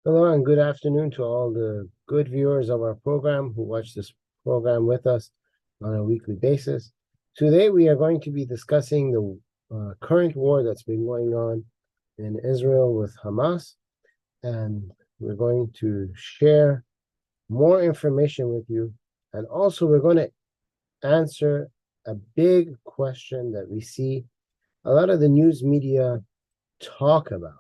Hello and good afternoon to all the good viewers of our program who watch this program with us on a weekly basis. Today we are going to be discussing the current war that's been going on in Israel with Hamas, and we're going to share more information with you, and also we're going to answer a big question that we see a lot of the news media talk about.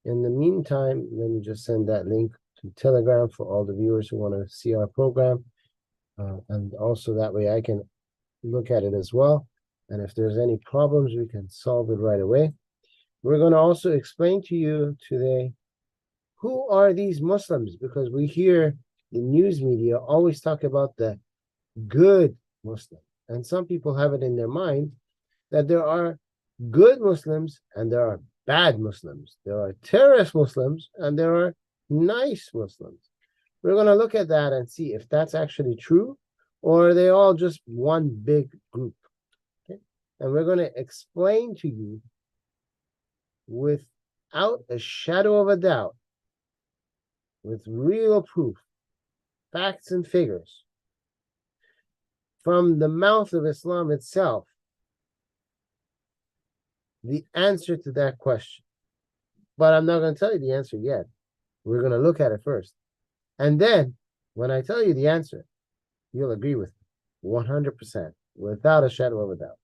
In the meantime, let me just send that link to Telegram for all the viewers who want to see our program. And also that way I can look at it as well. And if there's any problems, we can solve it right away. We're going to also explain to you today, who are these Muslims? Because we hear the news media always talk about the good Muslim. And some people have it in their mind that there are good Muslims and there are bad Muslims. There are terrorist Muslims and there are nice Muslims. We're going to look at that and see if that's actually true, or are they all just one big group. Okay? And we're going to explain to you without a shadow of a doubt, with real proof, facts and figures, from the mouth of Islam itself, the answer to that question. But I'm not going to tell you the answer yet. We're going to look at it first. And then, when I tell you the answer, you'll agree with me 100%, without a shadow of a doubt.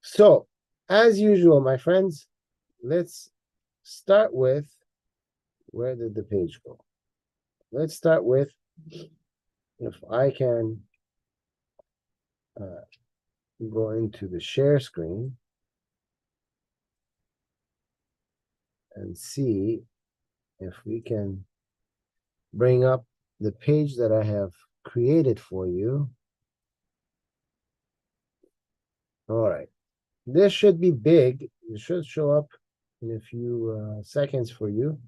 So, as usual, my friends, let's start with, where did the page go? Let's start with, if I can go into the share screen and see if we can bring up the page that I have created for you. All right. This should be big. It should show up in a few seconds for you.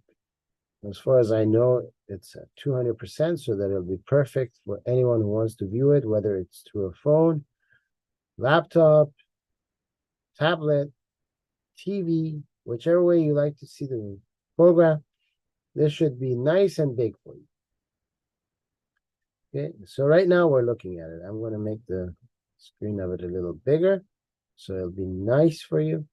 As far as I know, it's at 200%, so that it'll be perfect for anyone who wants to view it, whether it's through a phone, laptop, tablet, TV, whichever way you like to see the program. This should be nice and big for you. Okay, so right now we're looking at it. I'm going to make the screen of it a little bigger, so it'll be nice for you.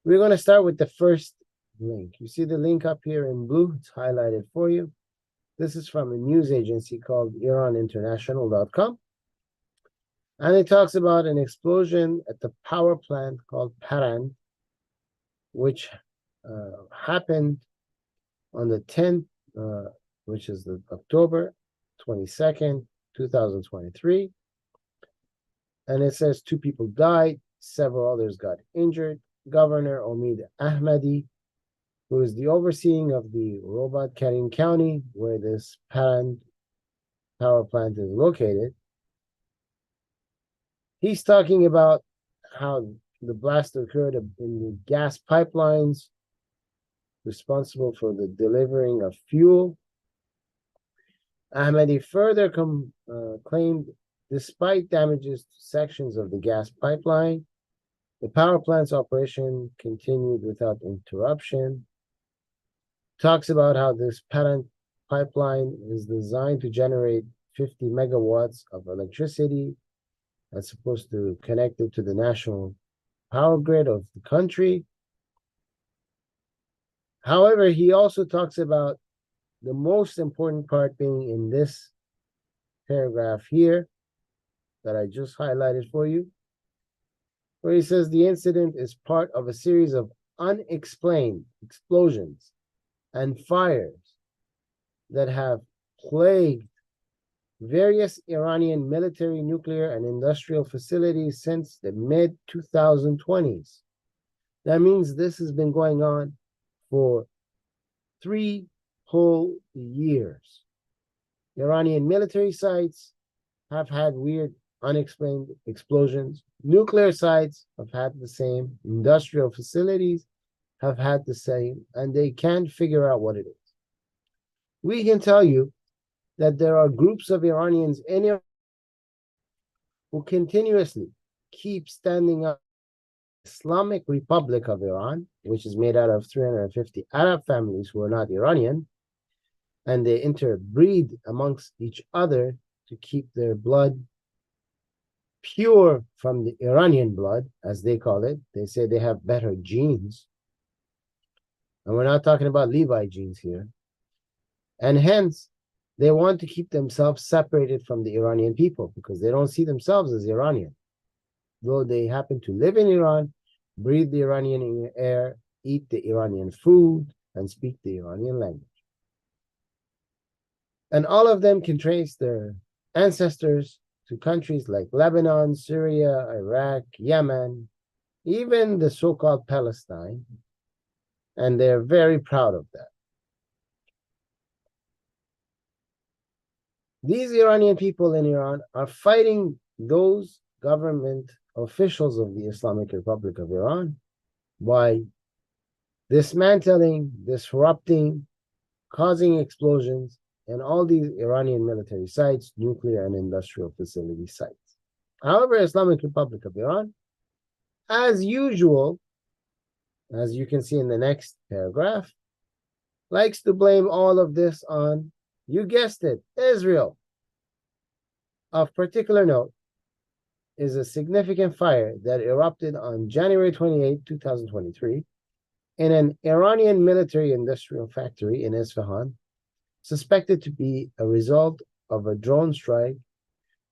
We're going to start with the first link. You see the link up here in blue? It's highlighted for you. This is from a news agency called IranInternational.com. And it talks about an explosion at the power plant called Paran, which happened on the 10th, which is the October 22nd, 2023. And it says 2 people died, several others got injured. Governor Omid Ahmadi, who is the overseeing of the Robat Karim County, where this Paran power plant is located, he's talking about how the blast occurred in the gas pipelines responsible for the delivering of fuel. Ahmadi further claimed, despite damages to sections of the gas pipeline, the power plant's operation continued without interruption. Talks about how this Paran pipeline is designed to generate 50 megawatts of electricity that's supposed to connect it to the national power grid of the country. However, he also talks about the most important part being in this paragraph here that I just highlighted for you, where he says the incident is part of a series of unexplained explosions and fires that have plagued various Iranian military, nuclear, and industrial facilities since the mid-2020s. That means this has been going on for 3 whole years. Iranian military sites have had weird, unexplained explosions. Nuclear sites have had the same. Industrial facilities have had the same, and they can't figure out what it is. We can tell you that there are groups of Iranians in Iran who continuously keep standing up Islamic Republic of Iran, which is made out of 350 Arab families who are not Iranian, and they interbreed amongst each other to keep their blood pure from the Iranian blood, as they call it. They say they have better genes. And we're not talking about Levi genes here. And hence, they want to keep themselves separated from the Iranian people because they don't see themselves as Iranian. Though they happen to live in Iran, breathe the Iranian air, eat the Iranian food, and speak the Iranian language. And all of them can trace their ancestors to countries like Lebanon, Syria, Iraq, Yemen, even the so-called Palestine. And they're very proud of that. These Iranian people in Iran are fighting those government officials of the Islamic Republic of Iran by dismantling, disrupting, causing explosions in all these Iranian military sites, nuclear and industrial facility sites. However, Islamic Republic of Iran, as usual, as you can see in the next paragraph, likes to blame all of this on, you guessed it, Israel. Of particular note is a significant fire that erupted on January 28, 2023, in an Iranian military industrial factory in Isfahan, suspected to be a result of a drone strike,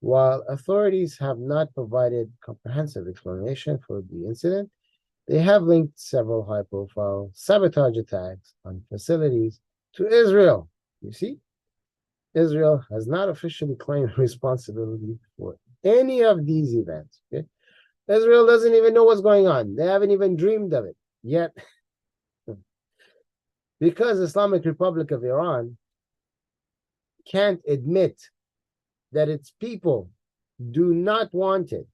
while authorities have not provided comprehensive explanation for the incident. They have linked several high-profile sabotage attacks on facilities to Israel. You see, Israel has not officially claimed responsibility for any of these events. Okay? Israel doesn't even know what's going on. They haven't even dreamed of it yet. Because Islamic Republic of Iran can't admit that its people do not want it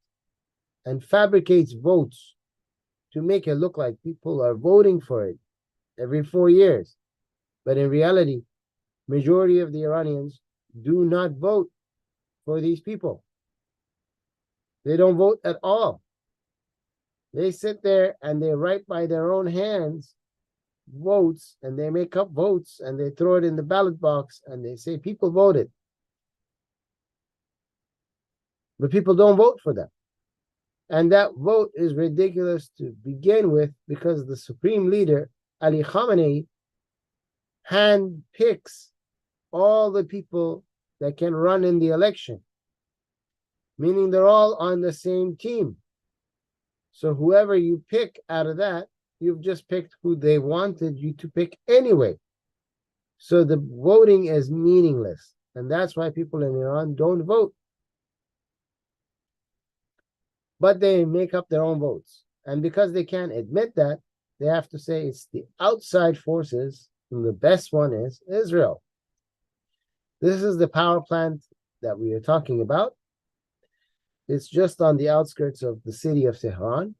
and fabricates votes to make it look like people are voting for it every 4 years. But in reality, majority of the Iranians do not vote for these people. They don't vote at all. They sit there and they write by their own hands votes, and they make up votes and they throw it in the ballot box and they say people voted. But people don't vote for them. And that vote is ridiculous to begin with because the supreme leader, Ali Khamenei, handpicks all the people that can run in the election, meaning they're all on the same team. So whoever you pick out of that, you've just picked who they wanted you to pick anyway. So the voting is meaningless. And that's why people in Iran don't vote. But they make up their own votes. And because they can't admit that, they have to say it's the outside forces, and the best one is Israel. This is the power plant that we are talking about. It's just on the outskirts of the city of Tehran.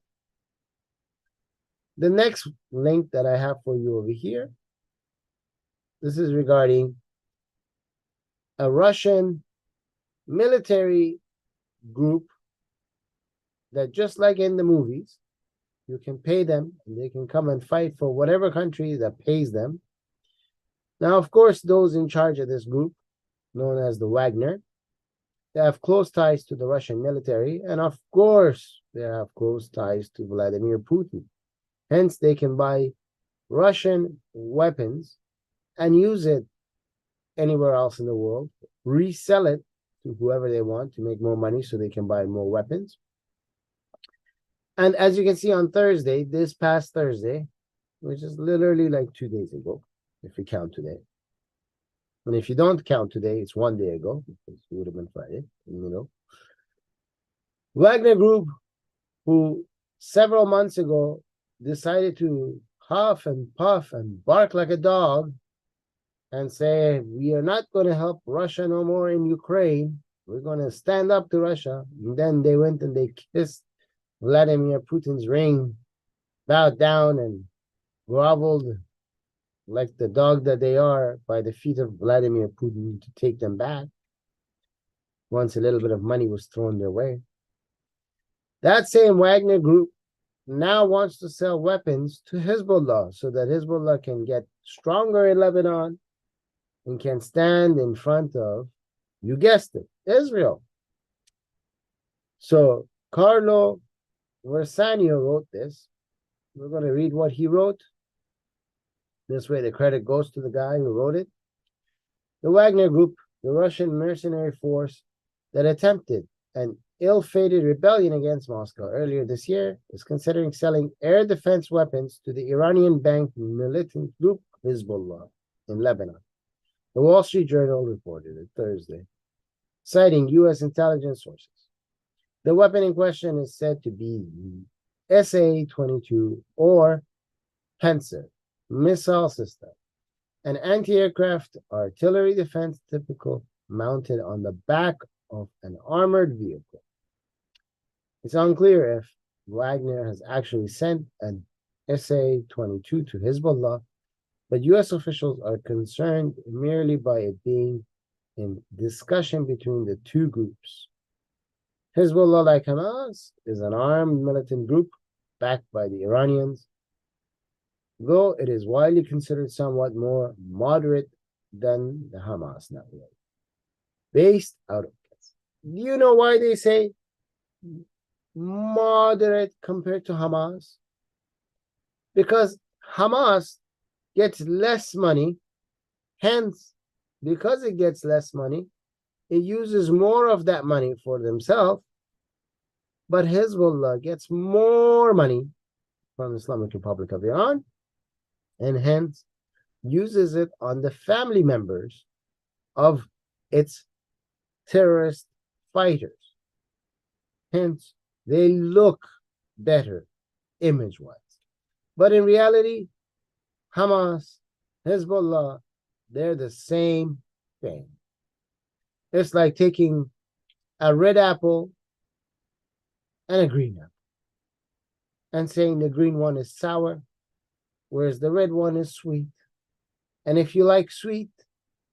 The next link that I have for you over here, this is regarding a Russian military group that, just like in the movies, you can pay them and they can come and fight for whatever country that pays them. Now, of course, those in charge of this group, known as the Wagner, they have close ties to the Russian military, and of course, they have close ties to Vladimir Putin. Hence, they can buy Russian weapons and use it anywhere else in the world, resell it to whoever they want to make more money so they can buy more weapons. And as you can see on Thursday, this past Thursday, which is literally like 2 days ago, if we count today. And if you don't count today, it's 1 day ago, because it would have been Friday, you know. Wagner Group, who several months ago decided to huff and puff and bark like a dog and say, we are not going to help Russia no more in Ukraine. We're going to stand up to Russia. And then they went and they kissed Vladimir Putin's ring, bowed down and groveled like the dog that they are by the feet of Vladimir Putin to take them back once a little bit of money was thrown their way. That same Wagner Group now wants to sell weapons to Hezbollah so that Hezbollah can get stronger in Lebanon and can stand in front of, you guessed it, Israel. So Carlo Versanio wrote this. We're going to read what he wrote. This way the credit goes to the guy who wrote it. The Wagner Group, the Russian mercenary force that attempted an ill-fated rebellion against Moscow earlier this year, is considering selling air defense weapons to the Iranian-backed militant group Hezbollah in Lebanon. The Wall Street Journal reported it Thursday, citing U.S. intelligence sources. The weapon in question is said to be the SA-22 or Panzer missile system, an anti-aircraft artillery defense typical mounted on the back of an armored vehicle. It's unclear if Wagner has actually sent an SA-22 to Hezbollah, but U.S. officials are concerned merely by it being in discussion between the two groups. Hezbollah, like Hamas, is an armed militant group backed by the Iranians, though it is widely considered somewhat more moderate than the Hamas network, based out of Gaza. Do you know why they say moderate compared to Hamas? Because Hamas gets less money, hence, because it gets less money, it uses more of that money for themselves, but Hezbollah gets more money from the Islamic Republic of Iran, and hence uses it on the family members of its terrorist fighters. Hence, they look better image-wise. But in reality, Hamas, Hezbollah, they're the same thing. It's like taking a red apple and a green apple and saying the green one is sour, whereas the red one is sweet. And if you like sweet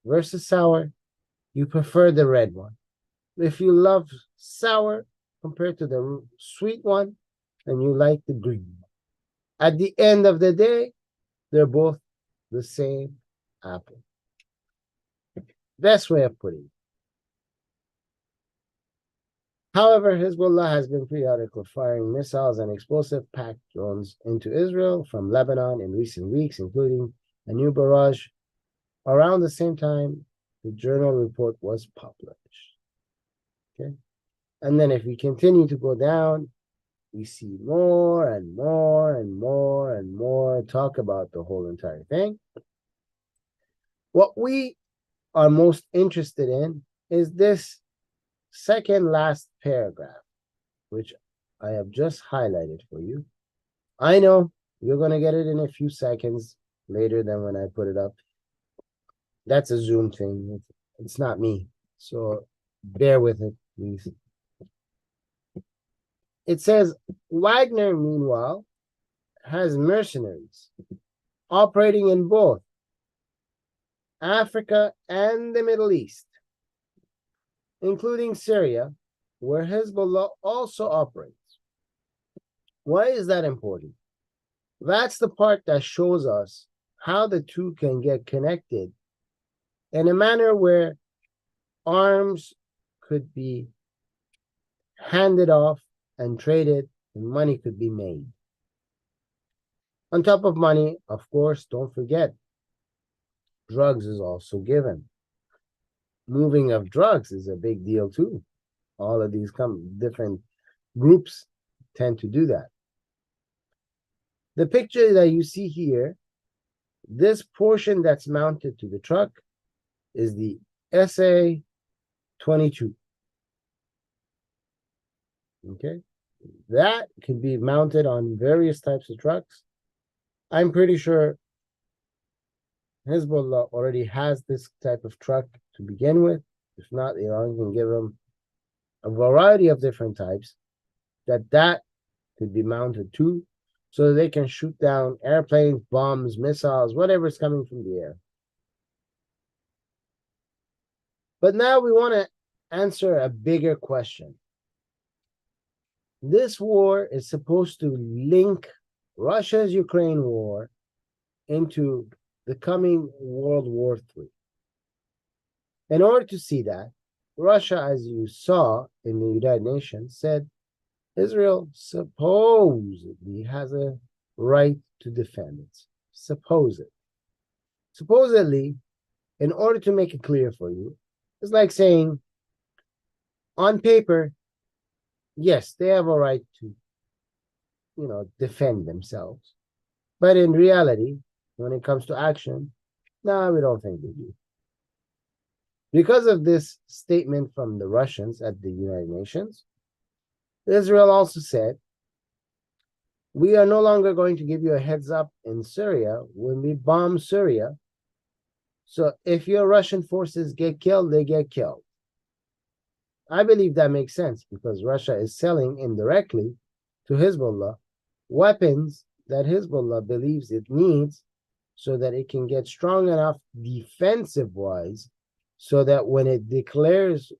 versus sour, you prefer the red one. If you love sour compared to the sweet one, then you like the green one. At the end of the day, they're both the same apple. Best way of putting it. However, Hezbollah has been periodically firing missiles and explosive-packed drones into Israel from Lebanon in recent weeks, including a new barrage around the same time the journal report was published. Okay, and then if we continue to go down, we see more and more and more and more talk about the whole entire thing. What we are most interested in is this second last paragraph, which I have just highlighted for you. I know you're going to get it in a few seconds later than when I put it up. That's a Zoom thing. It's not me. So bear with it, please. It says, Wagner, meanwhile, has mercenaries operating in both Africa and the Middle East, including Syria, where Hezbollah also operates. Why is that important? That's the part that shows us how the two can get connected in a manner where arms could be handed off and traded, and money could be made. On top of money, of course, don't forget, drugs is also given. Moving of drugs is a big deal too. All of these different groups tend to do that. The picture that you see here, this portion that's mounted to the truck is the SA-22. Okay, that can be mounted on various types of trucks. I'm pretty sure Hezbollah already has this type of truck to begin with. If not, Iran can give them a variety of different types that could be mounted to, so they can shoot down airplanes, bombs, missiles, whatever is coming from the air. But now we want to answer a bigger question. This war is supposed to link Russia's Ukraine war into the coming World War III. In order to see that, Russia, as you saw in the United Nations, said Israel supposedly has a right to defend it. Supposedly, in order to make it clear for you, it's like saying, on paper, yes, they have a right to, defend themselves. But in reality, when it comes to action, no, we don't think they do. Because of this statement from the Russians at the United Nations, Israel also said, we are no longer going to give you a heads up in Syria when we bomb Syria. So if your Russian forces get killed, they get killed. I believe that makes sense because Russia is selling indirectly to Hezbollah weapons that Hezbollah believes it needs so that it can get strong enough defensive-wise so that when it declares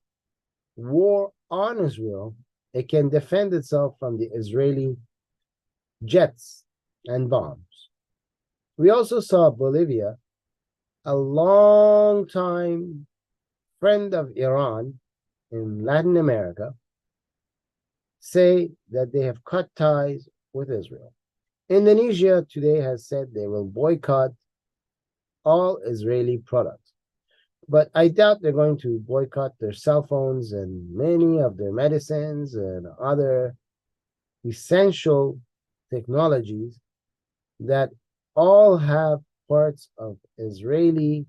war on Israel, it can defend itself from the Israeli jets and bombs. We also saw Bolivia, a long-time friend of Iran in Latin America, say that they have cut ties with Israel. Indonesia today has said they will boycott all Israeli products. But I doubt they're going to boycott their cell phones and many of their medicines and other essential technologies that all have parts of Israeli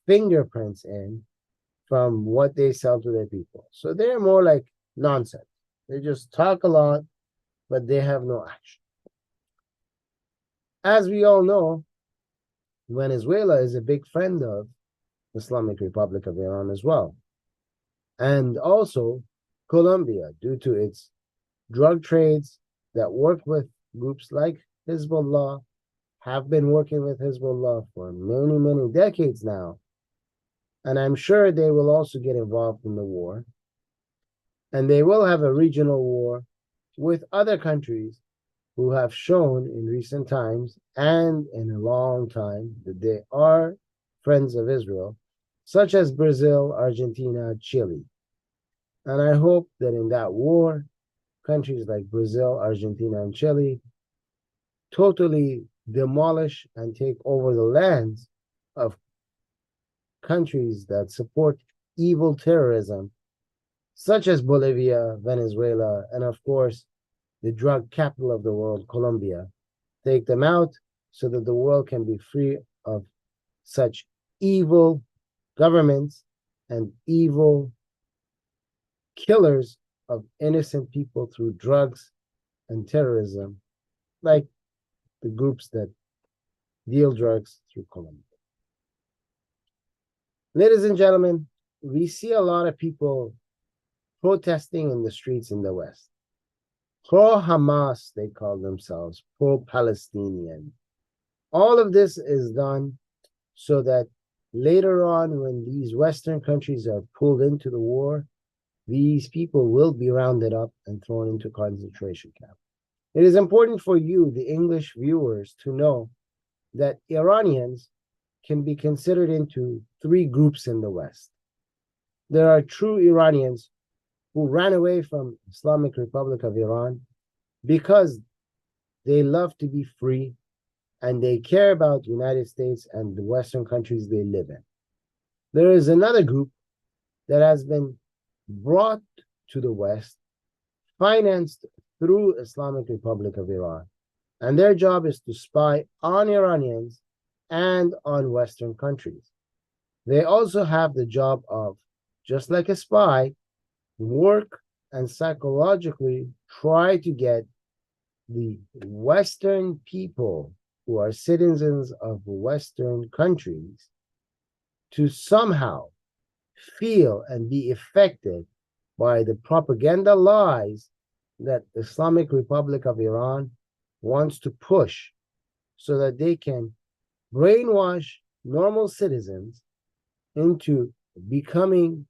fingerprints in from what they sell to their people. So they're more like nonsense. They just talk a lot, but they have no action. As we all know, Venezuela is a big friend of Islamic Republic of Iran as well. And also Colombia, due to its drug trades that work with groups like Hezbollah, have been working with Hezbollah for many, many decades now. And I'm sure they will also get involved in the war. And they will have a regional war with other countries who have shown in recent times and in a long time that they are friends of Israel, such as Brazil, Argentina, Chile. And I hope that in that war, countries like Brazil, Argentina, and Chile totally demolish and take over the lands of countries that support evil terrorism, such as Bolivia, Venezuela, and of course, the drug capital of the world, Colombia. Take them out so that the world can be free of such evil governments and evil killers of innocent people through drugs and terrorism, like the groups that deal drugs through Colombia. Ladies and gentlemen, we see a lot of people protesting in the streets in the West. Pro-Hamas, they call themselves, pro-Palestinian. All of this is done so that later on, when these Western countries are pulled into the war, these people will be rounded up and thrown into concentration camps. It is important for you, the English viewers, to know that Iranians can be considered into three groups in the West. There are true Iranians who ran away from Islamic Republic of Iran because they love to be free and they care about the United States and the Western countries they live in. There is another group that has been brought to the West, financed through Islamic Republic of Iran, and their job is to spy on Iranians and on Western countries. They also have the job of, just like a spy, work and psychologically try to get the Western people who are citizens of Western countries to somehow feel and be affected by the propaganda lies that the Islamic Republic of Iran wants to push so that they can brainwash normal citizens into becoming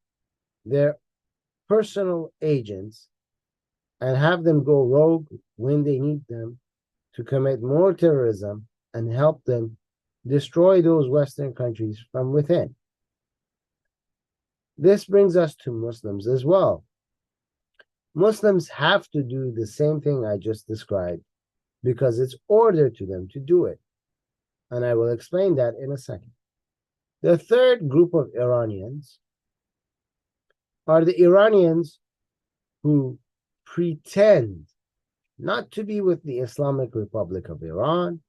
their personal agents and have them go rogue when they need them to commit more terrorism and help them destroy those Western countries from within. This brings us to Muslims as well. Muslims have to do the same thing I just described because it's ordered to them to do it. And I will explain that in a second. The third group of Iranians are the Iranians who pretend not to be with the Islamic Republic of Iran,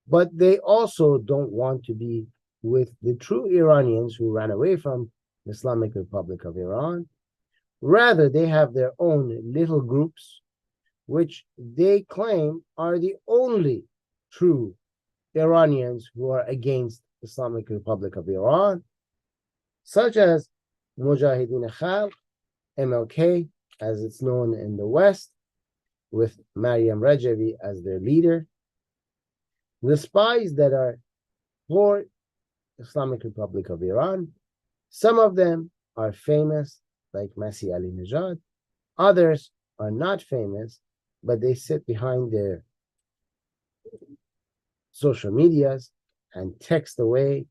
but they also don't want to be with the true Iranians who ran away from the Islamic Republic of Iran. Rather, they have their own little groups, which they claim are the only true Iranians who are against the Islamic Republic of Iran, such as Mujahideen Khalq, MLK, as it's known in the West, with Maryam Rajavi as their leader. The spies that are for Islamic Republic of Iran, some of them are famous, like Masih Ali-Najad. Others are not famous, but they sit behind their social medias and text away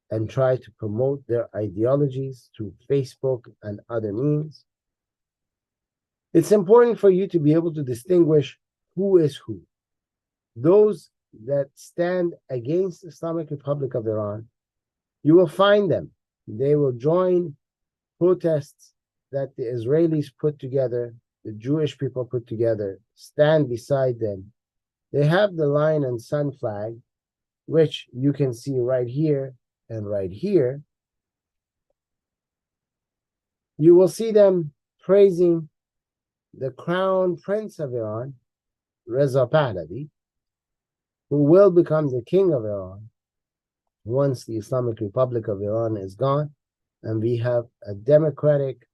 and try to promote their ideologies through Facebook and other means. It's important for you to be able to distinguish who is who. Those that stand against the Islamic Republic of Iran, you will find them. They will join protests that the Israelis put together, the Jewish people put together, stand beside them. They have the lion and sun flag, which you can see right here and right here. You will see them praising the crown prince of Iran, Reza Pahlavi, who will become the king of Iran once the Islamic Republic of Iran is gone and we have a democratic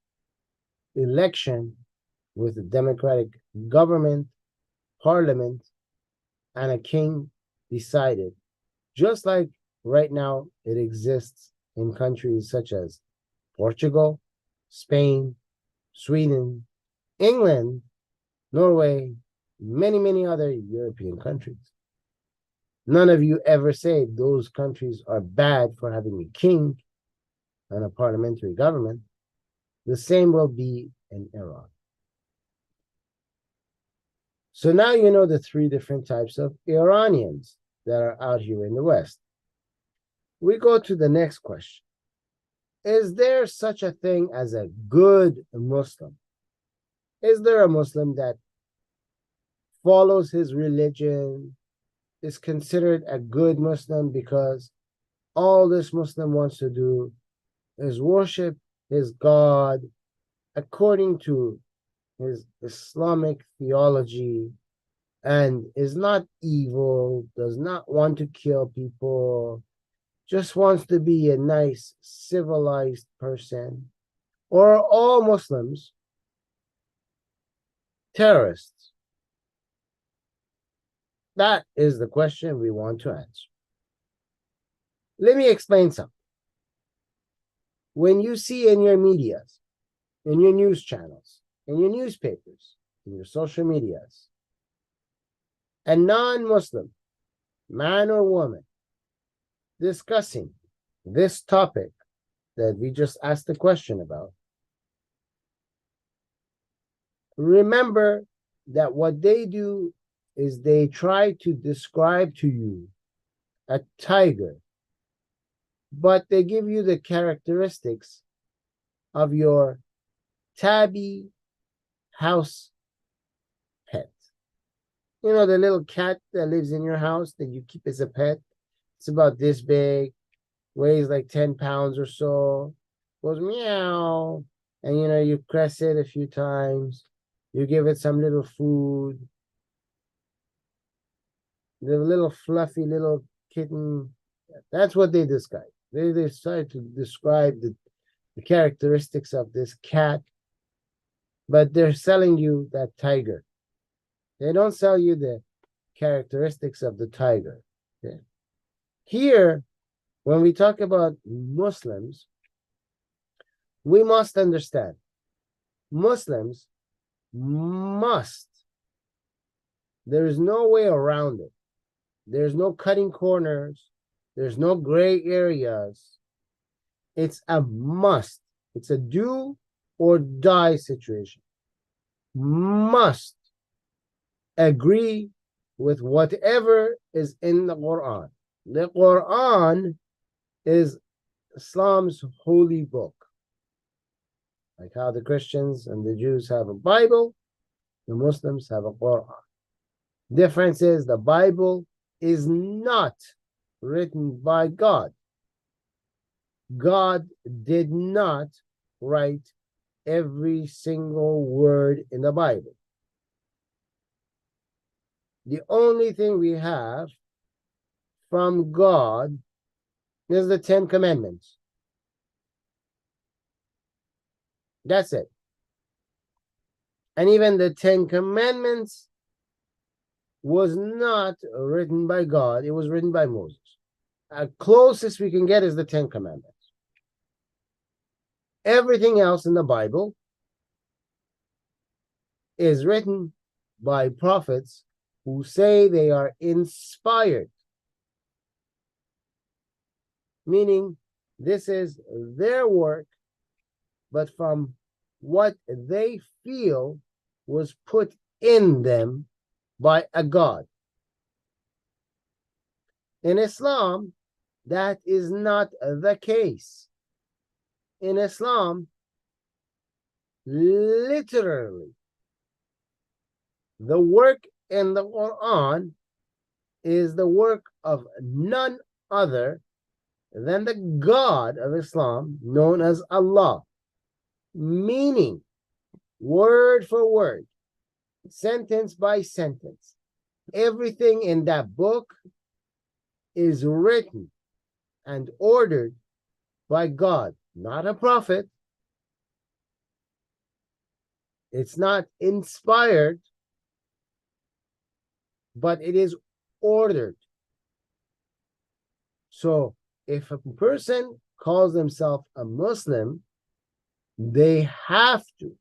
election with a democratic government, parliament, and a king decided, just like right now it exists in countries such as Portugal, Spain, Sweden, England, Norway, many other European countries. None of you ever say those countries are bad for having a king and a parliamentary government. The same will be in Iran. So now you know the three different types of Iranians that are out here in the West. We go to the next question. Is there such a thing as a good Muslim? Is there a Muslim that follows his religion, is considered a good Muslim because all this Muslim wants to do is worship his God according to his Islamic theology and is not evil, does not want to kill people, just wants to be a nice, civilized person? Or are all Muslims terrorists? That is the question we want to answer. Let me explain something. When you see in your medias, in your news channels, in your newspapers, in your social medias, a non-Muslim, man or woman, discussing this topic that we just asked the question about, remember that what they do is they try to describe to you a tiger, but they give you the characteristics of your tabby house pet. You know, the little cat that lives in your house that you keep as a pet. It's about this big, weighs like 10 pounds or so, goes meow, and you know, you caress it a few times, you give it some little food. The little fluffy little kitten, that's what they describe. They decide to describe the characteristics of this cat, but they're selling you that tiger. They don't sell you the characteristics of the tiger. Okay? Here, when we talk about Muslims, we must understand Muslims must. There is no way around it. There's no cutting corners. There's no gray areas. It's a must. It's a do or die situation. Must agree with whatever is in the Quran. The Quran is Islam's holy book. Like how the Christians and the Jews have a Bible, the Muslims have a Quran. Difference is the Bible is not written by God. God did not write every single word in the Bible. The only thing we have from God is the 10 Commandments. That's it. And even the 10 Commandments was not written by God. It was written by Moses. The closest we can get is the 10 Commandments. Everything else in the Bible is written by prophets who say they are inspired. Meaning, this is their work, but from what they feel was put in them by a God. In Islam, that is not the case. In Islam, literally, the work in the Quran is the work of none other than the God of Islam, known as Allah. Meaning, word for word, sentence by sentence, everything in that book is written and ordered by God, not a prophet. It's not inspired, but it is ordered. So if a person calls themselves a Muslim, they have to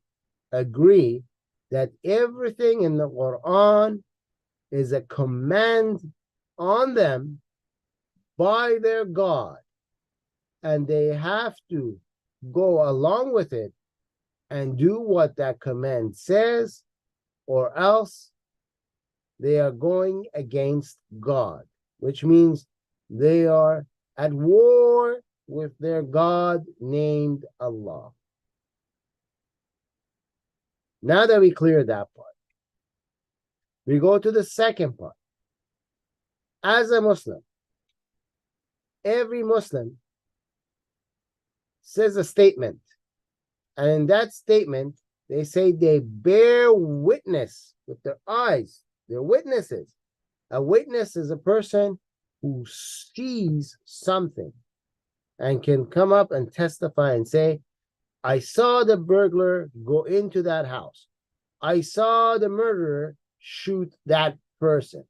agree that everything in the Quran is a command on them by their God, and they have to go along with it and do what that command says, or else they are going against God, which means they are at war with their God named Allah. Now that we cleared that part, we go to the second part. As a Muslim, every Muslim says a statement, and in that statement, they say they bear witness with their eyes. They're witnesses. A witness is a person who sees something and can come up and testify and say, I saw the burglar go into that house. I saw the murderer shoot that person.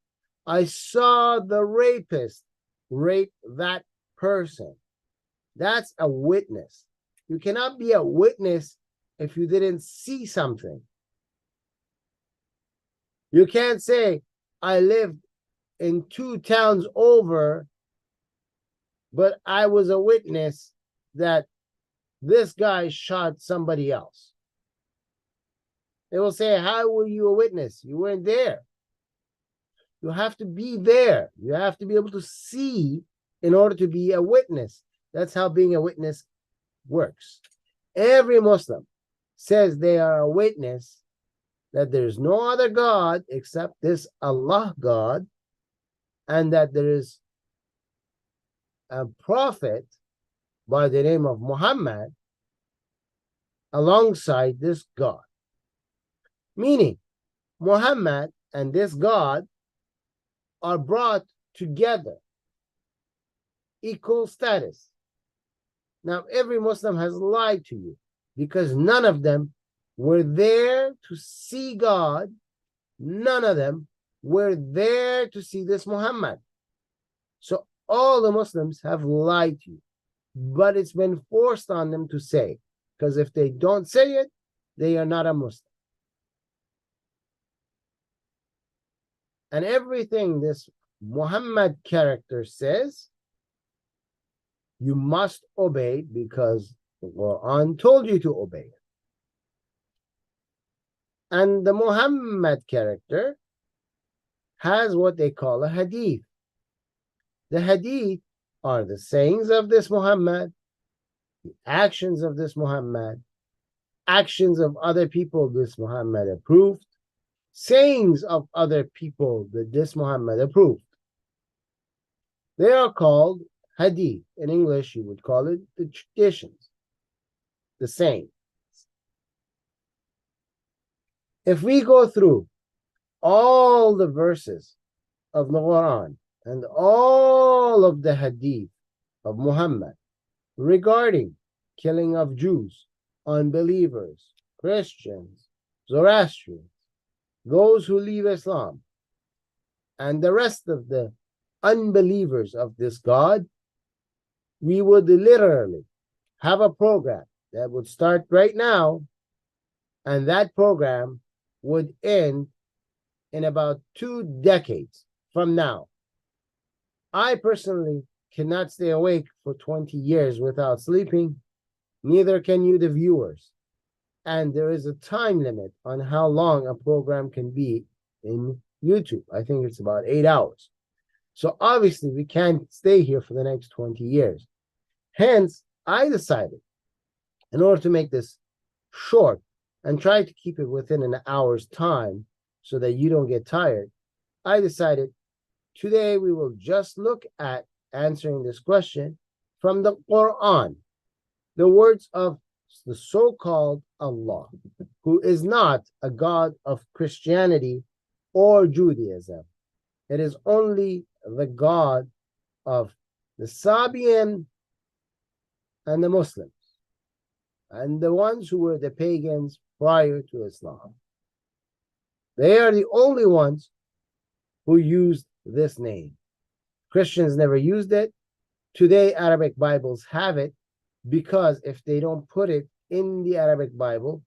I saw the rapist rape that person. That's a witness. You cannot be a witness if you didn't see something. You can't say, I lived in 2 towns over, but I was a witness that this guy shot somebody else. They will say, how were you a witness? You weren't there. You have to be there. You have to be able to see in order to be a witness. That's how being a witness works. Every Muslim says they are a witness that there is no other God except this Allah God, and that there is a prophet by the name of Muhammad alongside this God. Meaning, Muhammad and this God are brought together, equal status. Now, every Muslim has lied to you because none of them were there to see God. None of them were there to see this Muhammad. So all the Muslims have lied to you, but it's been forced on them to say, because if they don't say it, they are not a Muslim. And everything this Muhammad character says, you must obey because the Quran told you to obey it. And the Muhammad character has what they call a hadith. The hadith are the sayings of this Muhammad, the actions of this Muhammad, actions of other people this Muhammad approved, sayings of other people that this Muhammad approved. They are called hadith. In English, you would call it the traditions, the sayings. If we go through all the verses of the Quran and all of the hadith of Muhammad regarding killing of Jews, unbelievers, Christians, Zoroastrians, those who leave Islam, and the rest of the unbelievers of this God, we would literally have a program that would start right now, and that program would end in about 2 decades from now. I personally cannot stay awake for 20 years without sleeping. Neither can you, the viewers. And there is a time limit on how long a program can be in YouTube. I think it's about 8 hours. So obviously we can't stay here for the next 20 years. Hence, I decided, in order to make this short and try to keep it within an hour's time so that you don't get tired, I decided today we will just look at answering this question from the Quran, the words of the so-called Allah, who is not a God of Christianity or Judaism. It is only the God of the Sabian and the Muslims, and the ones who were the pagans prior to Islam. They are the only ones who used this name. Christians never used it. Today, Arabic Bibles have it, because if they don't put it in the Arabic Bible,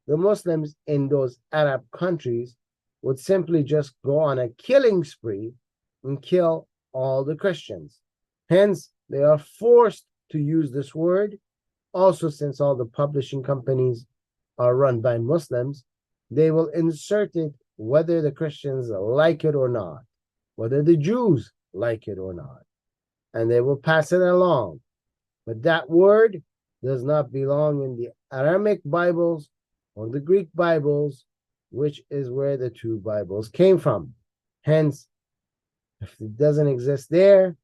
the Muslims in those Arab countries would simply just go on a killing spree and kill all the Christians. Hence, they are forced to use this word. Also, since all the publishing companies are run by Muslims, they will insert it whether the Christians like it or not, whether the Jews like it or not, and they will pass it along. But that word does not belong in the Aramaic Bibles or the Greek Bibles, which is where the 2 Bibles came from. Hence, if it doesn't exist there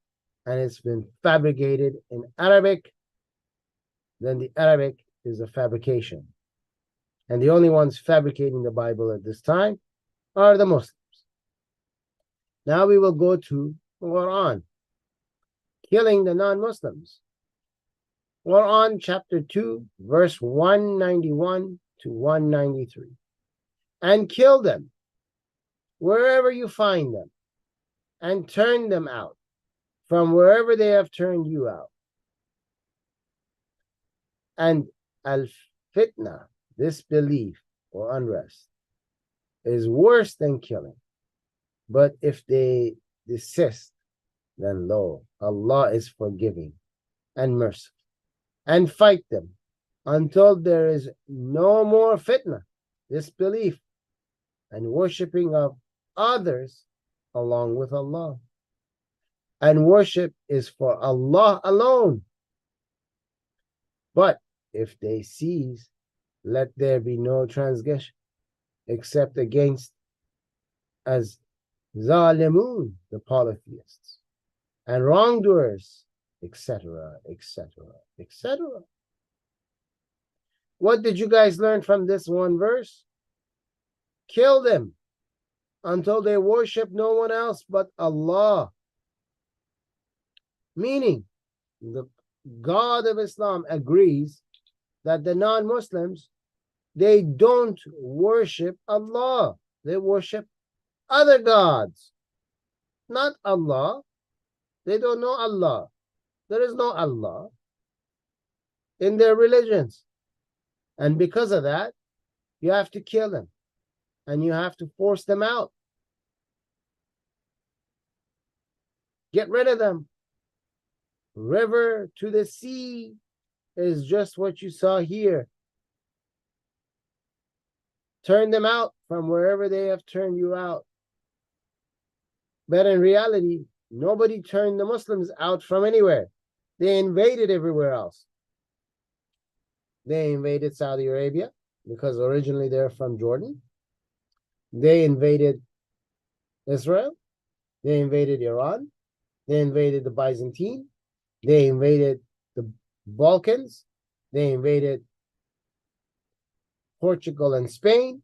and it's been fabricated in Arabic, then the Arabic is a fabrication. And the only ones fabricating the Bible at this time are the Muslims. Now we will go to the Quran, killing the non-Muslims. Quran chapter 2, verse 191 to 193. And kill them wherever you find them, and turn them out from wherever they have turned you out. And al-fitna, disbelief or unrest, is worse than killing. But if they desist, then lo, Allah is forgiving and merciful. And fight them until there is no more fitna, disbelief, and worshipping of others along with Allah. And worship is for Allah alone. But if they cease, let there be no transgression, except against as zalimun, the polytheists, and wrongdoers, etc., etc., etc. What did you guys learn from this one verse? Kill them until they worship no one else but Allah. Meaning, the God of Islam agrees that the non-Muslims, they don't worship Allah. They worship other gods, not Allah. They don't know Allah. There is no Allah in their religions. And because of that, you have to kill them. And you have to force them out. Get rid of them. River to the sea is just what you saw here. Turn them out from wherever they have turned you out. But in reality, nobody turned the Muslims out from anywhere. They invaded everywhere else. They invaded Saudi Arabia because originally they're from Jordan. They invaded Israel. They invaded Iran. They invaded the Byzantine. They invaded the Balkans. They invaded Portugal and Spain.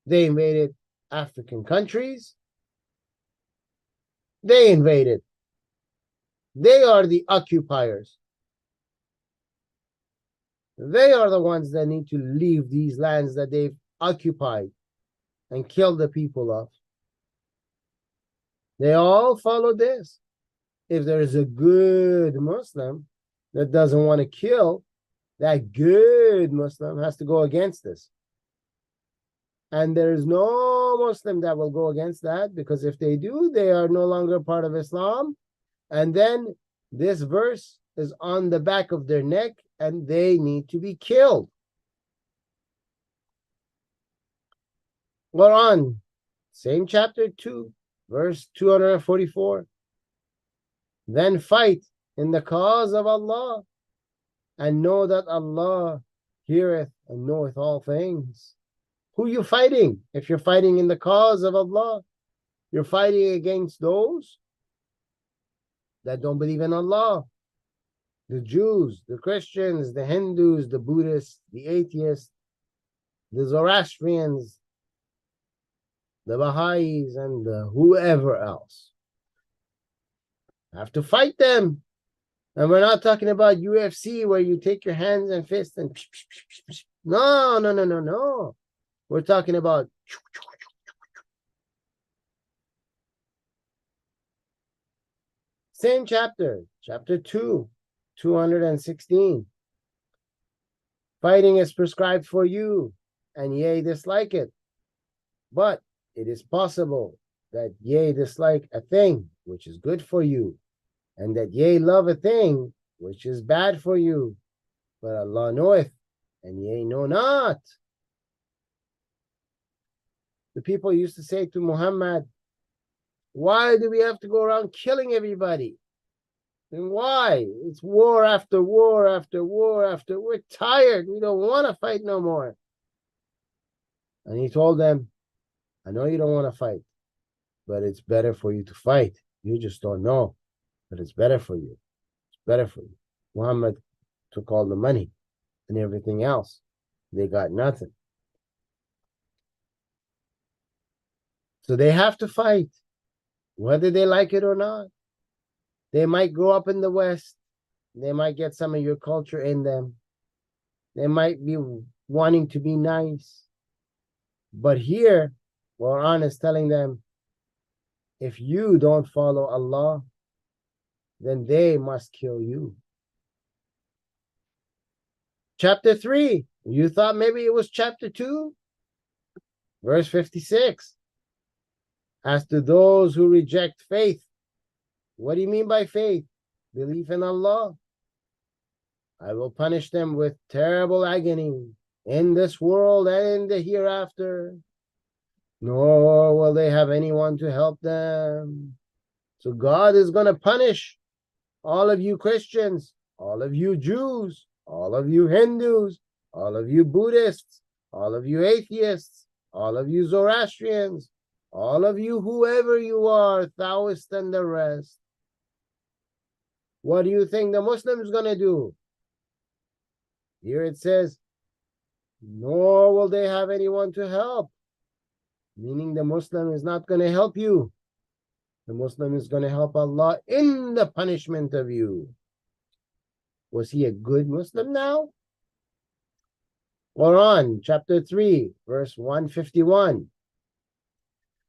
They invaded African countries. They invaded. They are the occupiers. They are the ones that need to leave these lands that they've occupied and killed the people of. They all follow this. If there is a good Muslim that doesn't want to kill, that good Muslim has to go against this. And there is no Muslim that will go against that, because if they do, they are no longer part of Islam. And then this verse is on the back of their neck and they need to be killed. Quran, same chapter 2, verse 244. Then fight in the cause of Allah and know that Allah heareth and knoweth all things. Who are you fighting? If you're fighting in the cause of Allah, you're fighting against those that don't believe in Allah. The Jews, the Christians, the Hindus, the Buddhists, the atheists, the Zoroastrians, the Baha'is, and whoever else. Have to fight them. And we're not talking about UFC where you take your hands and fists and no. We're talking about same chapter, chapter 2, 216. Fighting is prescribed for you, and ye dislike it. But it is possible that ye dislike a thing which is good for you, and that ye love a thing which is bad for you. But Allah knoweth, and ye know not. The people used to say to Muhammad, why do we have to go around killing everybody? And why? It's war after war after war after. We're tired. We don't want to fight no more. And he told them, I know you don't want to fight, but it's better for you to fight. You just don't know, but it's better for you. It's better for you. Muhammad took all the money and everything else. They got nothing. So they have to fight, whether they like it or not. They might grow up in the West. They might get some of your culture in them. They might be wanting to be nice. But here, Quran is telling them, if you don't follow Allah, then they must kill you. Chapter 3. You thought maybe it was chapter 2? Verse 56. As to those who reject faith, what do you mean by faith? Belief in Allah. I will punish them with terrible agony in this world and in the hereafter, nor will they have anyone to help them. So God is going to punish all of you Christians, all of you Jews, all of you Hindus, all of you Buddhists, all of you atheists, all of you Zoroastrians, all of you whoever you are, Taoists and the rest. What do you think the Muslim is going to do? Here it says, nor will they have anyone to help. Meaning the Muslim is not going to help you. The Muslim is going to help Allah in the punishment of you. Was he a good Muslim now? Quran, chapter 3, verse 151.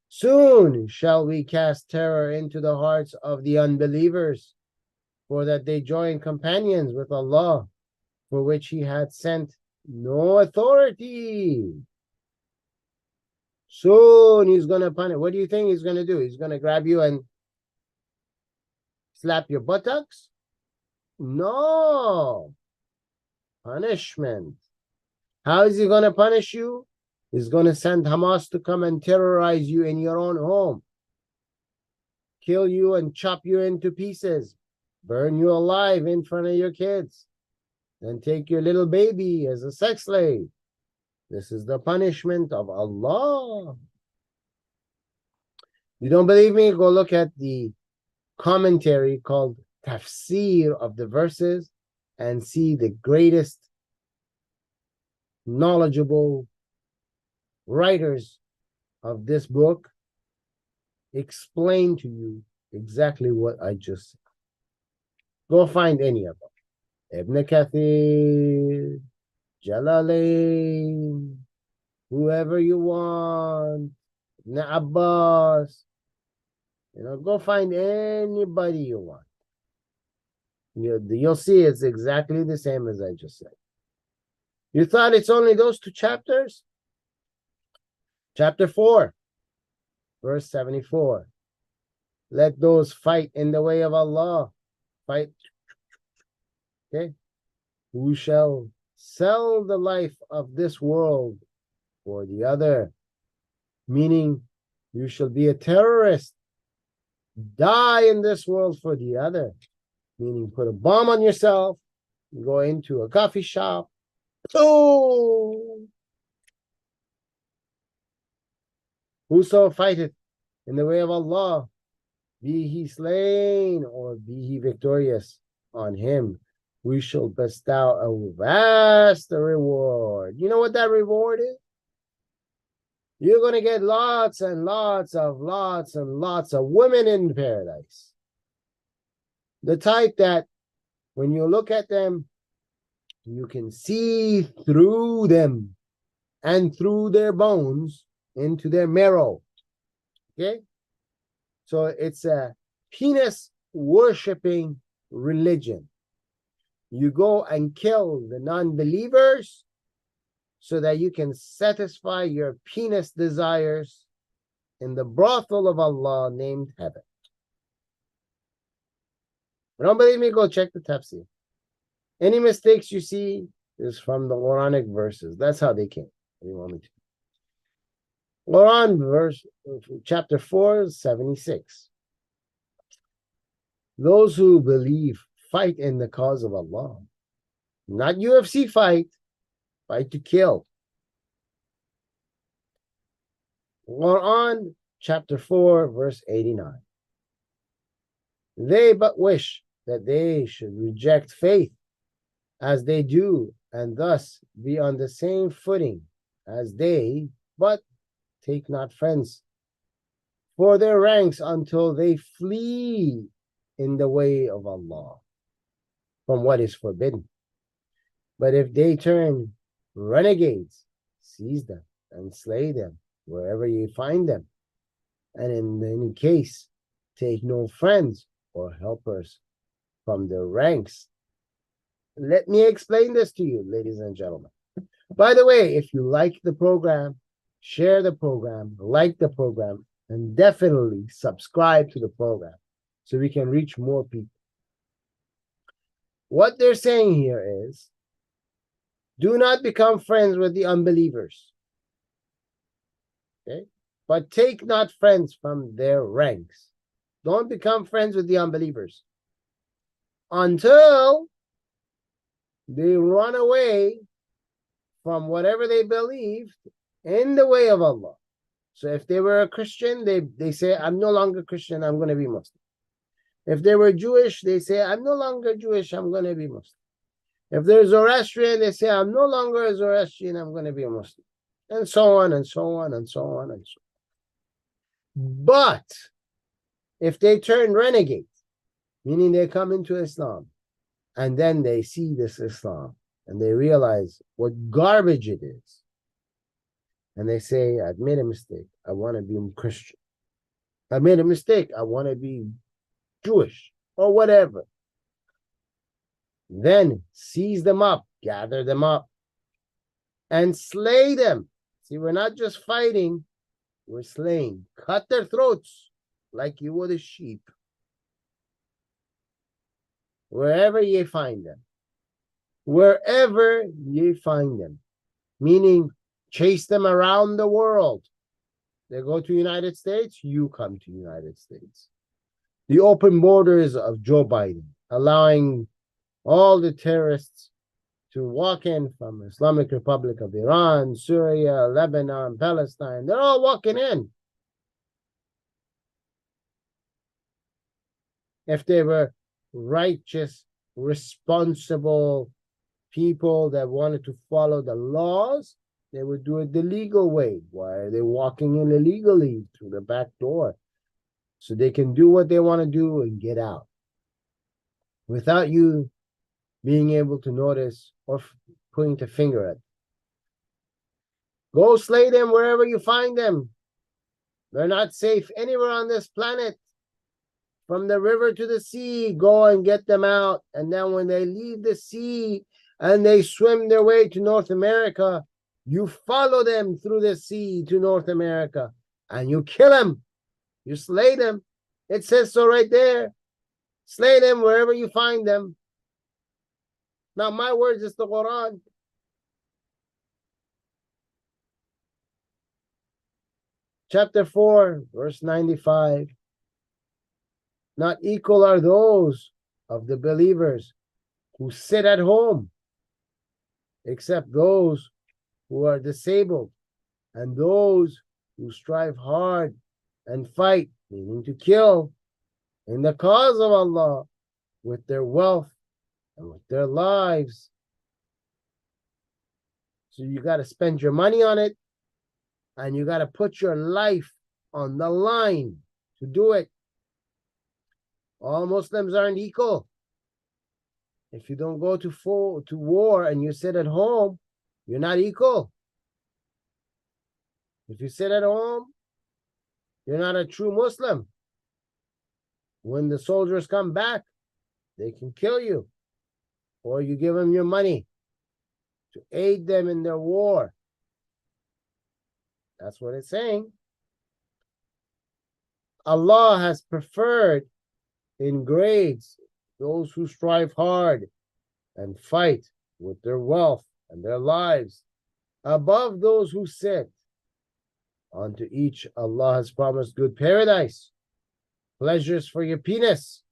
Soon shall we cast terror into the hearts of the unbelievers, for that they join companions with Allah, for which He had sent no authority. Soon He's going to punish. What do you think He's going to do? He's going to grab you and Slap your buttocks? No. Punishment. How is he going to punish you? He's going to send Hamas to come and terrorize you in your own home. Kill you and chop you into pieces. Burn you alive in front of your kids. Then take your little baby as a sex slave. This is the punishment of Allah. You don't believe me? Go look at the commentary called Tafsir of the verses and see the greatest knowledgeable writers of this book explain to you exactly what I just said. Go find any of them. Ibn Kathir, Jalalain, whoever you want, Ibn Abbas, go find anybody you want. You'll see it's exactly the same as I just said. You thought it's only those 2 chapters? Chapter 4, verse 74. Let those fight in the way of Allah fight. Okay? Who shall sell the life of this world for the other? Meaning, you shall be a terrorist. Die in this world for the other. Meaning, put a bomb on yourself, go into a coffee shop. Oh! Whoso fighteth in the way of Allah, be he slain or be he victorious, on him we shall bestow a vast reward. You know what that reward is? You're going to get lots and lots of women in paradise. The type that when you look at them, you can see through them and through their bones into their marrow. Okay? So it's a penis worshipping religion. You go and kill the non-believers so that you can satisfy your penis desires in the brothel of Allah named heaven. If you don't believe me, go check the tafsir. Any mistakes you see is from the Quranic verses. That's how they came. You want me to? Quran chapter 4, 76. Those who believe fight in the cause of Allah. Not UFC fight to kill. Quran chapter 4, verse 89. They but wish that they should reject faith as they do, and thus be on the same footing as they, but take not friends for their ranks until they flee in the way of Allah from what is forbidden. But if they turn renegades, seize them and slay them wherever you find them, and in any case, take no friends or helpers from their ranks. Let me explain this to you, ladies and gentlemen. By the way, if you like the program, share the program, like the program, and definitely subscribe to the program so we can reach more people. What they're saying here is, do not become friends with the unbelievers. Okay? But take not friends from their ranks. Don't become friends with the unbelievers until they run away from whatever they believed in the way of Allah. So if they were a Christian, they say, I'm no longer Christian, I'm going to be Muslim. If they were Jewish, they say, I'm no longer Jewish, I'm going to be Muslim. If they're Zoroastrian, they say, I'm no longer a Zoroastrian, I'm going to be a Muslim. And so on, and so on, and so on, and so on. But if they turn renegade, meaning they come into Islam, and then they see this Islam, and they realize what garbage it is, and they say, I've made a mistake, I want to be Christian. I made a mistake, I want to be Jewish, or whatever. Then seize them up, gather them up, and slay them. See, we're not just fighting, we're slaying. Cut their throats like you would a sheep. wherever ye find them. Wherever ye find them. Meaning, chase them around the world. They go to United States, you come to United States. The open borders of Joe Biden, allowing all the terrorists to walk in from Islamic Republic of Iran, Syria, Lebanon, Palestine. They're all walking in. If they were righteous, responsible people that wanted to follow the laws, they would do it the legal way. Why are they walking in illegally through the back door? So they can do what they want to do and get out without you being able to notice or pointing the finger at them. Go slay them wherever you find them. They're not safe anywhere on this planet. From the river to the sea, go and get them out. And then when they leave the sea and they swim their way to North America, you follow them through the sea to North America and you kill them. You slay them. It says so right there. Slay them wherever you find them. Not my words, it's the Quran. Chapter 4, verse 95. Not equal are those of the believers who sit at home, except those who are disabled, and those who strive hard and fight, meaning to kill, in the cause of Allah with their wealth and with their lives. So you got to spend your money on it, and you got to put your life on the line to do it. All Muslims aren't equal. If you don't go to war and you sit at home, you're not equal. If you sit at home, you're not a true Muslim. When the soldiers come back, they can kill you, or you give them your money to aid them in their war. That's what it's saying. Allah has preferred in grades those who strive hard and fight with their wealth and their lives above those who sit. Unto each Allah has promised good paradise, pleasures for your penis.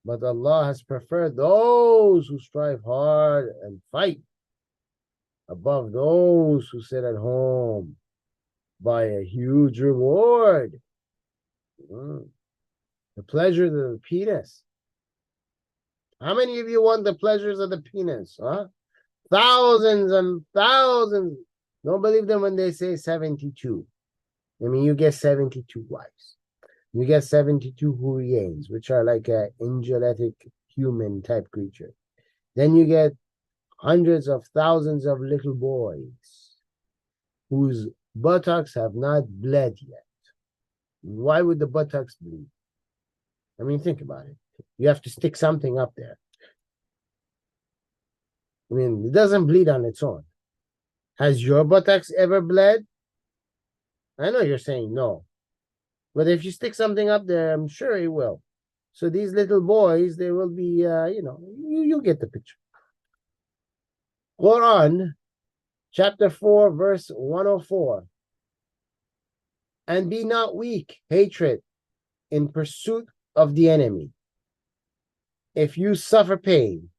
But Allah has preferred those who strive hard and fight above those who sit at home by a huge reward. The pleasures of the penis. How many of you want the pleasures of the penis? Huh? Thousands and thousands. Don't believe them when they say 72. I mean, you get 72 wives. You get 72 hurricanes, which are like an angelic human type creature. Then you get hundreds of thousands of little boys whose buttocks have not bled yet. Why would the buttocks bleed? I mean, think about it. You have to stick something up there. I mean, it doesn't bleed on its own. Has your buttocks ever bled? I know you're saying no. But if you stick something up there, I'm sure it will. So these little boys, they will be, you get the picture. Quran, chapter 4, verse 104. And be not weak, hatred, in pursuit of the enemy. If you suffer pain,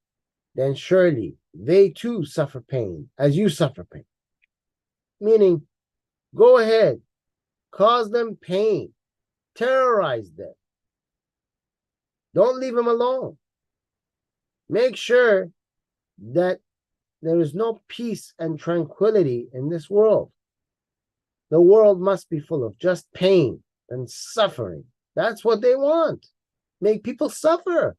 then surely they too suffer pain as you suffer pain. Meaning, go ahead, cause them pain, terrorize them. Don't leave them alone. Make sure that there is no peace and tranquility in this world. The world must be full of just pain and suffering. That's what they want. Make people suffer.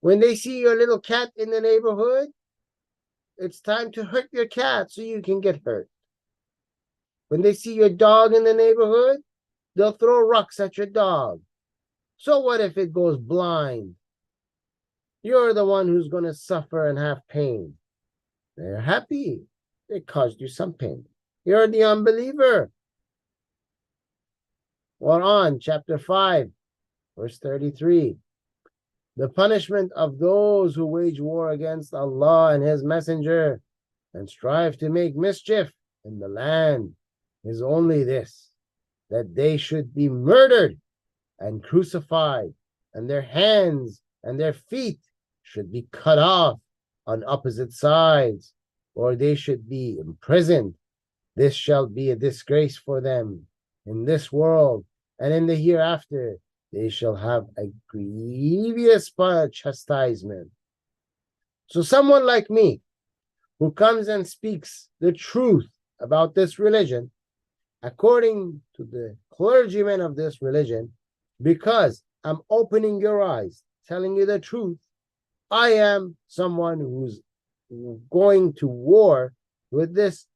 When they see your little cat in the neighborhood, it's time to hurt your cat so you can get hurt. When they see your dog in the neighborhood, they'll throw rocks at your dog. So what if it goes blind? You're the one who's going to suffer and have pain. They're happy. They caused you some pain. You're the unbeliever. Quran, chapter 5, Verse 33. The punishment of those who wage war against Allah and His Messenger and strive to make mischief in the land is only this, that they should be murdered and crucified, and their hands and their feet should be cut off on opposite sides, or they should be imprisoned. This shall be a disgrace for them in this world, and in the hereafter they shall have a grievous chastisement. So someone like me, who comes and speaks the truth about this religion, according to the clergymen of this religion, because I'm opening your eyes, telling you the truth, I am someone who's going to war with this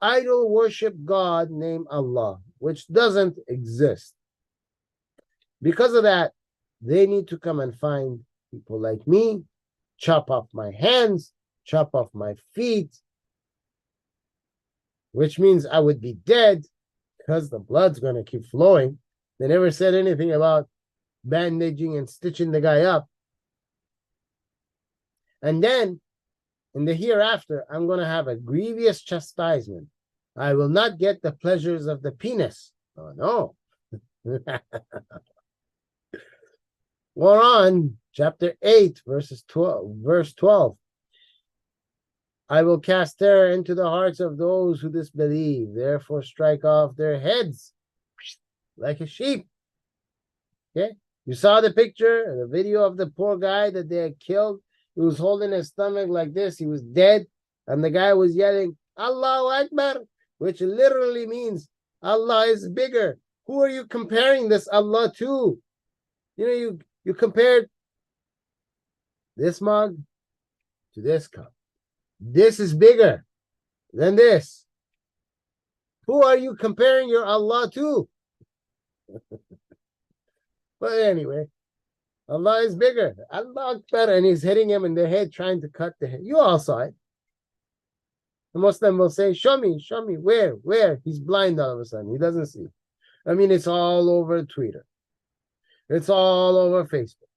idol worship God named Allah, which doesn't exist. Because of that, they need to come and find people like me, chop off my hands, chop off my feet, which means I would be dead because the blood's going to keep flowing. They never said anything about bandaging and stitching the guy up. And then in the hereafter, I'm going to have a grievous chastisement. I will not get the pleasures of the penis. Oh, no. Quran, chapter 8, verse 12. I will cast terror into the hearts of those who disbelieve, therefore strike off their heads like a sheep. Okay? You saw the picture, the video of the poor guy that they had killed. He was holding his stomach like this. He was dead. And the guy was yelling, Allahu Akbar, which literally means Allah is bigger. Who are you comparing this Allah to? You know, you compared this mug to this cup. This is bigger than this. Who are you comparing your Allah to? But anyway, Allah is bigger. Allah Akbar, and he's hitting him in the head, trying to cut the head. You all saw it. The Muslim will say, show me, where? He's blind all of a sudden. He doesn't see. I mean, it's all over Twitter. It's all over Facebook.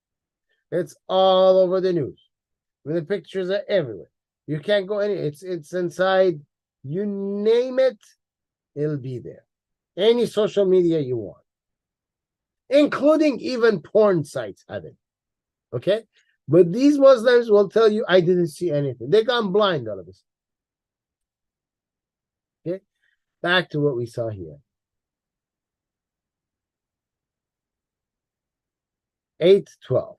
It's all over the news. The pictures are everywhere. You can't go any. It's inside. You name it, it'll be there. Any social media you want, including even porn sites have it. Okay, but these Muslims will tell you, I didn't see anything. They gone blind all of a sudden. Okay, back to what we saw here. 8:12.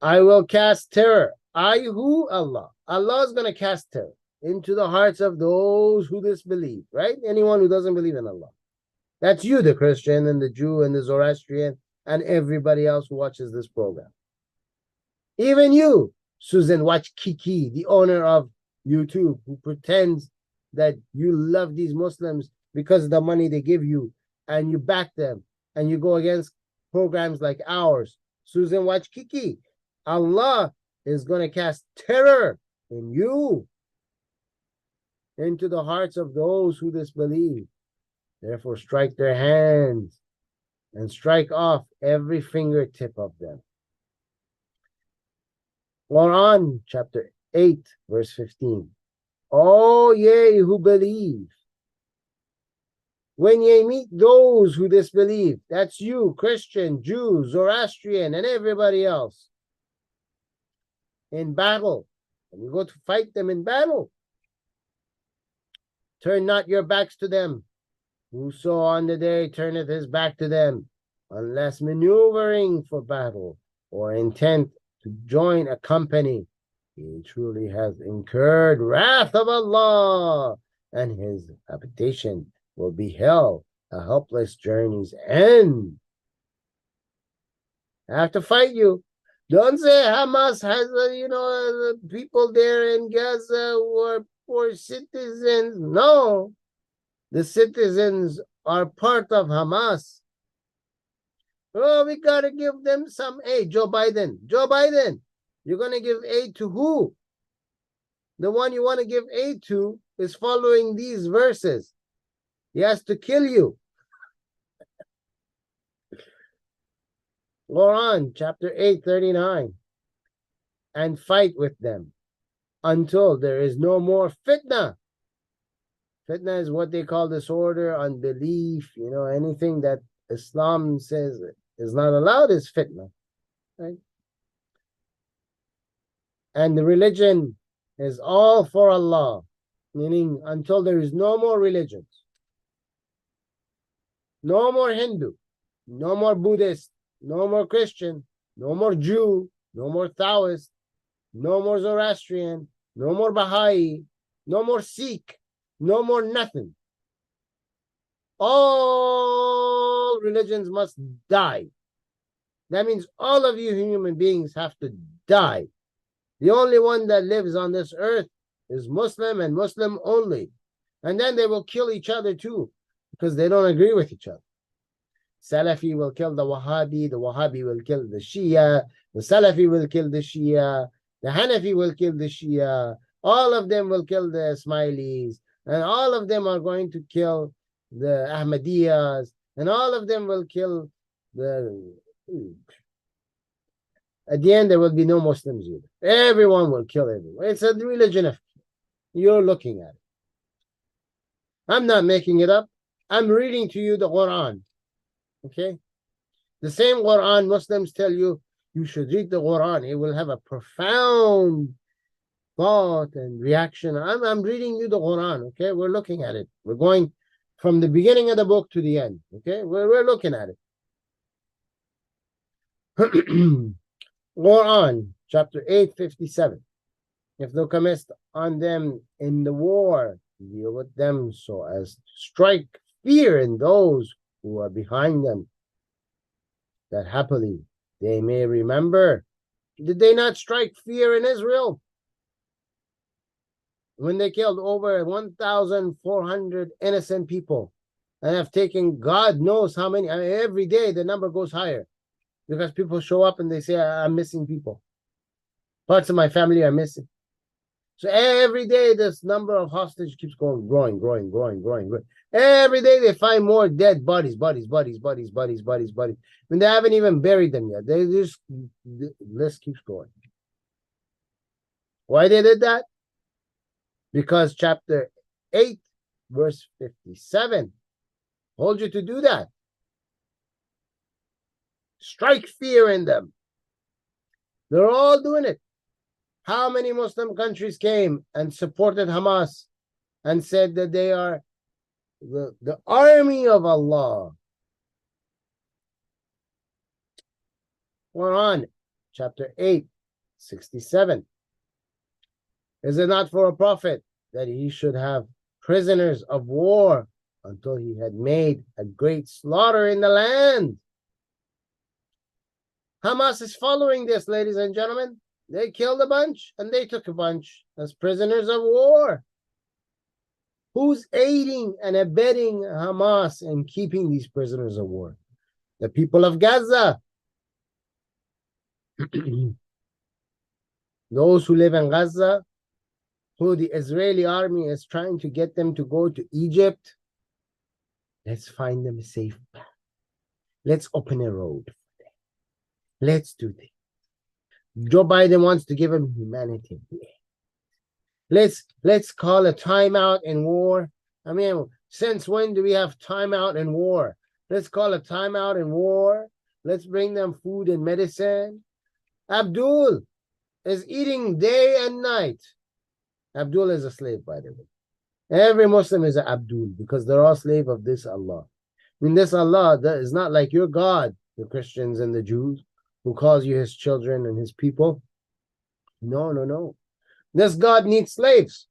I will cast terror. Who? Allah. Allah is going to cast terror into the hearts of those who disbelieve, right? Anyone who doesn't believe in Allah. That's you, the Christian and the Jew and the Zoroastrian and everybody else who watches this program. Even you, Susan Watch Kiki, the owner of YouTube, who pretends that you love these Muslims because of the money they give you and you back them and you go against programs like ours. Susan Watch Kiki, Allah is going to cast terror in you into the hearts of those who disbelieve. Therefore, strike their hands and strike off every fingertip of them. Quran chapter 8, verse 15. O ye who believe, when ye meet those who disbelieve, that's you, Christian, Jew, Zoroastrian, and everybody else, in battle, and you go to fight them in battle, turn not your backs to them. Whoso on the day turneth his back to them, unless maneuvering for battle or intent to join a company, he truly has incurred wrath of Allah, and his habitation will be hell, a helpless journey's end. I have to fight you. Don't say Hamas has, people there in Gaza who are poor citizens. No, the citizens are part of Hamas. Oh, we got to give them some aid. Joe Biden, you're going to give aid to who? The one you want to give aid to is following these verses. He has to kill you. Quran, chapter 8:39. And fight with them until there is no more fitna. Fitna is what they call disorder, unbelief, anything that Islam says is not allowed is fitna. Right? And the religion is all for Allah, meaning until there is no more religions, no more Hindu, no more Buddhist, no more Christian, no more Jew, no more Taoist, no more Zoroastrian, no more Baha'i, no more Sikh, no more nothing. All religions must die. That means all of you human beings have to die. The only one that lives on this earth is Muslim and Muslim only. And then they will kill each other too, because they don't agree with each other. Salafi will kill the Wahhabi will kill the Shia, the Salafi will kill the Shia, the Hanafi will kill the Shia, all of them will kill the Ismailis, and all of them are going to kill the Ahmadiyyas, and all of them will kill the... At the end, there will be no Muslims either. Everyone will kill everyone. It's a religion of... You're looking at it. I'm not making it up. I'm reading to you the Quran. Okay? The same Quran, Muslims tell you, you should read the Quran. It will have a profound thought and reaction. I'm reading you the Quran. Okay? We're looking at it. We're going from the beginning of the book to the end. Okay? We're looking at it. Quran, chapter 8:57. If thou comest on them in the war, deal with them so as to strike fear in those who are behind them, that happily they may remember. Did they not strike fear in Israel when they killed over 1,400 innocent people and have taken God knows how many? Every day the number goes higher because people show up and they say, I'm missing people. Parts of my family are missing. So every day this number of hostages keeps growing. Every day they find more dead bodies. When they haven't even buried them yet. The list keeps going. Why they did that? Because chapter 8, verse 57 told you to do that. Strike fear in them. They're all doing it. How many Muslim countries came and supported Hamas and said that they are the army of Allah? Quran, chapter 8:67. Is it not for a prophet that he should have prisoners of war until he had made a great slaughter in the land? Hamas is following this, ladies and gentlemen. They killed a bunch and they took a bunch as prisoners of war. Who's aiding and abetting Hamas in keeping these prisoners of war? The people of Gaza. Those who live in Gaza, who the Israeli army is trying to get them to go to Egypt. Let's find them a safe path. Let's open a road for them. Let's do this. Joe Biden wants to give them humanity. Let's call a timeout in war. I mean, since when do we have timeout in war? Let's call a timeout in war. Let's bring them food and medicine. Abdul is eating day and night. Abdul is a slave, by the way. Every Muslim is an Abdul because they're all slave of this Allah. I mean, this Allah that is not like your God, the Christians and the Jews, who calls you his children and his people. No. This God needs slaves.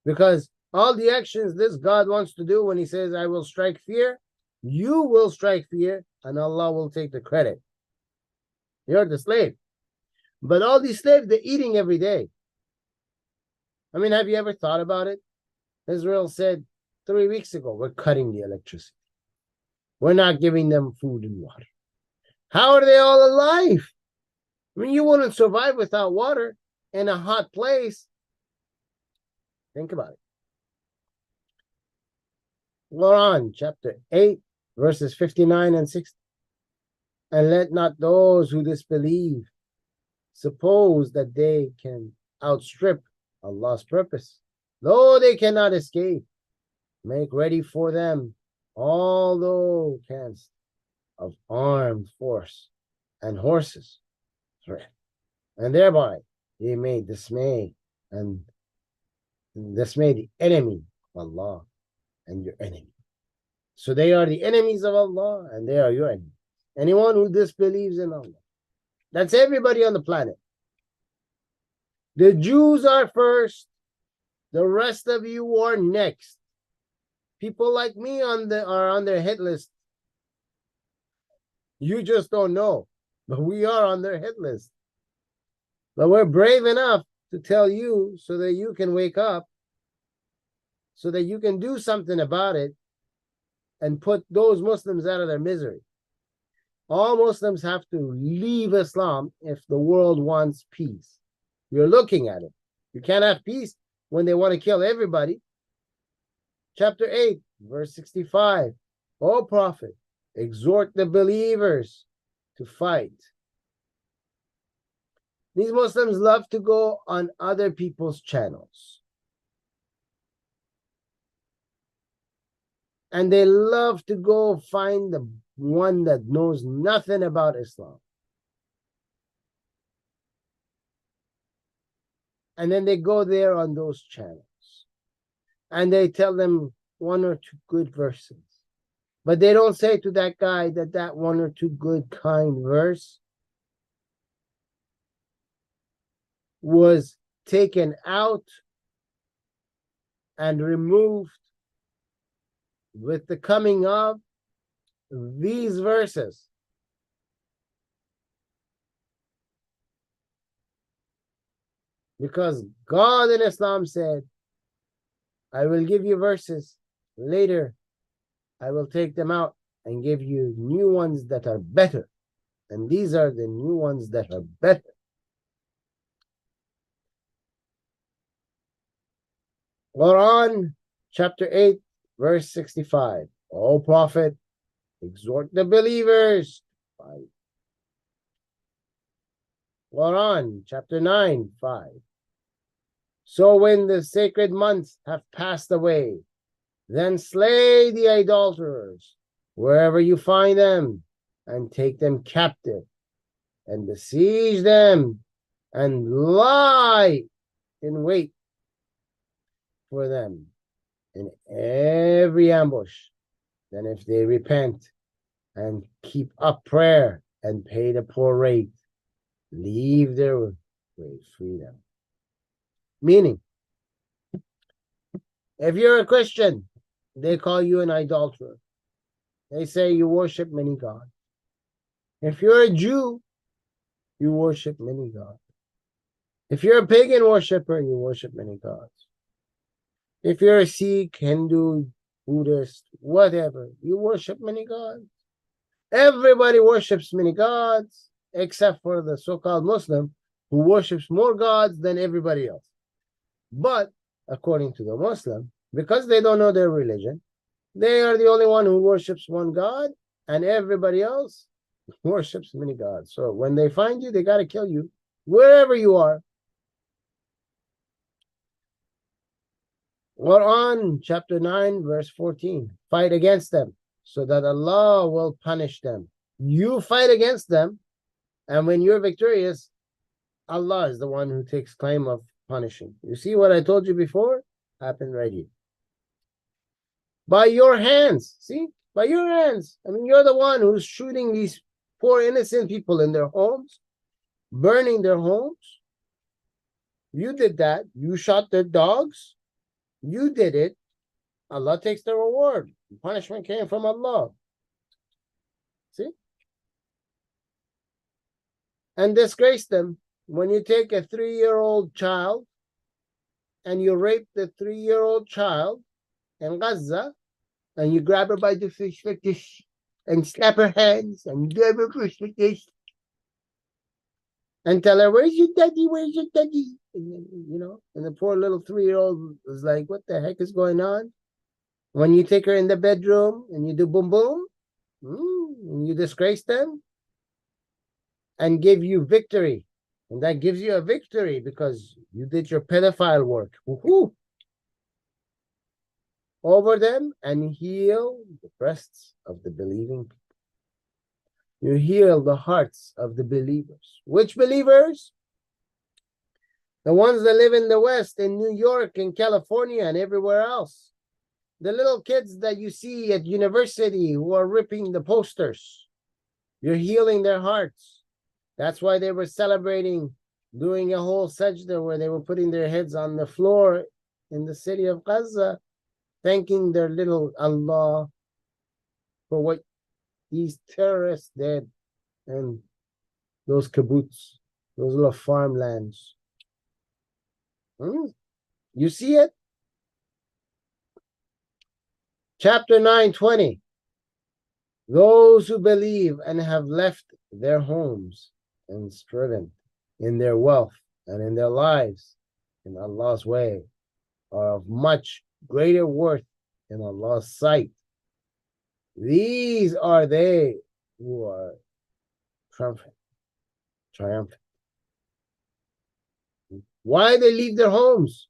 Because all the actions this God wants to do when he says, I will strike fear, you will strike fear and Allah will take the credit. You're the slave. But all these slaves, they're eating every day. I mean, have you ever thought about it? Israel said 3 weeks ago, we're cutting the electricity. We're not giving them food and water. How are they all alive? I mean, you wouldn't survive without water in a hot place. Think about it. Quran, chapter 8, verses 59 and 60. And let not those who disbelieve suppose that they can outstrip Allah's purpose, though they cannot escape. Make ready for them all thou canst of armed force and horses, and thereby they may dismay the enemy of Allah and your enemy. So they are the enemies of Allah and they are your enemies. Anyone who disbelieves in Allah. That's everybody on the planet. The Jews are first. The rest of you are next. People like me are on their hit list. You just don't know. But we are on their hit list. But we're brave enough to tell you so that you can wake up, so that you can do something about it and put those Muslims out of their misery. All Muslims have to leave Islam if the world wants peace. You're looking at it. You can't have peace when they want to kill everybody. Chapter 8, verse 65. O Prophet, exhort the believers to fight. These Muslims love to go on other people's channels. And they love to go find the one that knows nothing about Islam. And then they go there on those channels. And they tell them one or two good verses. But they don't say to that guy that one or two good, kind verse was taken out and removed with the coming of these verses. Because God in Islam said, I will give you verses later. I will take them out and give you new ones that are better. And these are the new ones that are better. Quran chapter 8, verse 65. O Prophet, exhort the believers. Quran chapter 9, 5. So when the sacred months have passed away, then slay the idolaters wherever you find them, and take them captive, and besiege them, and lie in wait for them in every ambush. Then if they repent and keep up prayer and pay the poor rate, leave their way, free them. Meaning, if you're a Christian, they call you an idolater. They say you worship many gods. If you're a Jew, you worship many gods. If you're a pagan worshiper, you worship many gods. If you're a Sikh, Hindu, Buddhist, whatever, you worship many gods. Everybody worships many gods, except for the so-called Muslim, who worships more gods than everybody else. But according to the Muslim, because they don't know their religion, they are the only one who worships one God, and everybody else worships many gods. So when they find you, they got to kill you wherever you are. Quran chapter 9, verse 14. Fight against them so that Allah will punish them. You fight against them, and when you're victorious, Allah is the one who takes claim of punishing. You see what I told you before? Happened right here. By your hands. See? By your hands. I mean, you're the one who's shooting these poor innocent people in their homes, burning their homes. You did that. You shot their dogs. You did it. Allah takes the reward. The punishment came from Allah. See? And disgrace them. When you take a 3-year-old child and you rape the 3-year-old child in Gaza, and you grab her by the fish like this, and slap her hands, and grab her fish like this, and tell her, where's your daddy, where's your daddy? And, you know, and the poor little 3-year-old was like, what the heck is going on? When you take her in the bedroom, and you do boom boom, and you disgrace them, and give you victory. And that gives you a victory because you did your pedophile work. Woohoo! Over them and heal the breasts of the believing people. You heal the hearts of the believers. Which believers? The ones that live in the West, in New York, in California, and everywhere else. The little kids that you see at university who are ripping the posters. You're healing their hearts. That's why they were celebrating, doing a whole sajda where they were putting their heads on the floor in the city of Gaza, thanking their little Allah for what these terrorists did and those kibbutz, those little farmlands. You see it? Chapter 9:20. Those who believe and have left their homes and striven in their wealth and in their lives in Allah's way are of much greater worth in Allah's sight. These are they who are triumphant. Why they leave their homes?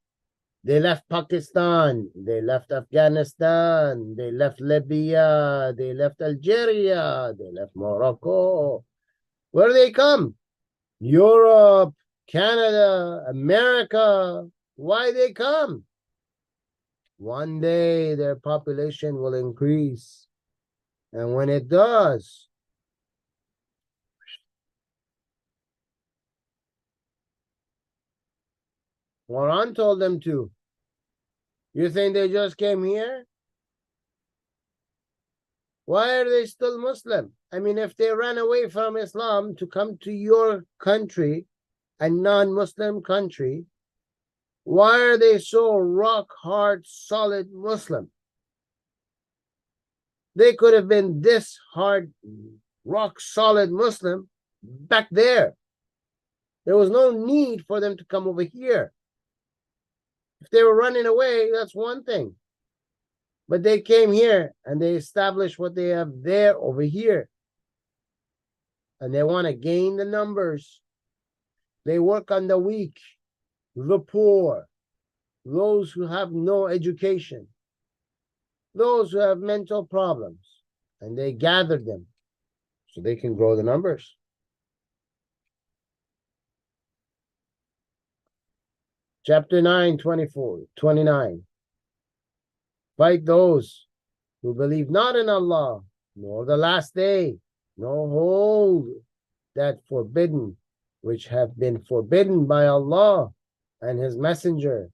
They left Pakistan, they left Afghanistan, they left Libya, they left Algeria, they left Morocco. Where do they come? Europe, Canada, America. Why they come? One day their population will increase. And when it does, Quran told them to. You think they just came here? Why are they still Muslim? I mean, if they ran away from Islam to come to your country, a non-Muslim country, why are they so rock hard, solid Muslim? They could have been this hard, rock solid Muslim back there. There was no need for them to come over here. If they were running away, that's one thing. But they came here and they established what they have there over here. And they want to gain the numbers. They work on the weak, the poor, those who have no education, those who have mental problems. And they gather them so they can grow the numbers. Chapter 9:29. Fight those who believe not in Allah, nor the last day, nor hold that forbidden, which have been forbidden by Allah and His Messenger,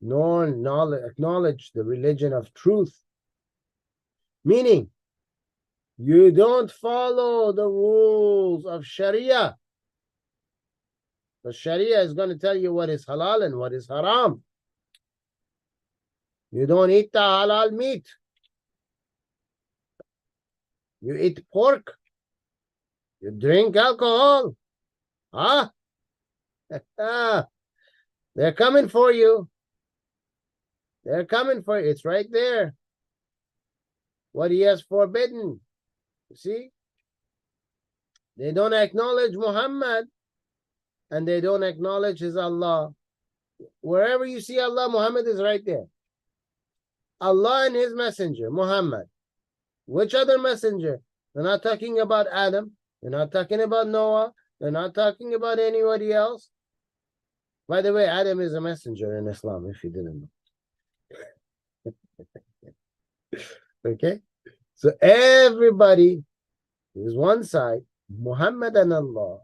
nor acknowledge the religion of truth. Meaning, you don't follow the rules of Sharia. The Sharia is going to tell you what is halal and what is haram. You don't eat the halal meat. You eat pork. You drink alcohol. Huh? They're coming for you. They're coming for you. It's right there. What He has forbidden. You see? They don't acknowledge Muhammad. And they don't acknowledge His Allah. Wherever you see Allah, Muhammad is right there. Allah and His messenger, Muhammad. Which other messenger? They're not talking about Adam. They're not talking about Noah. They're not talking about anybody else. By the way, Adam is a messenger in Islam, if you didn't know. Okay? So everybody is one side, Muhammad and Allah.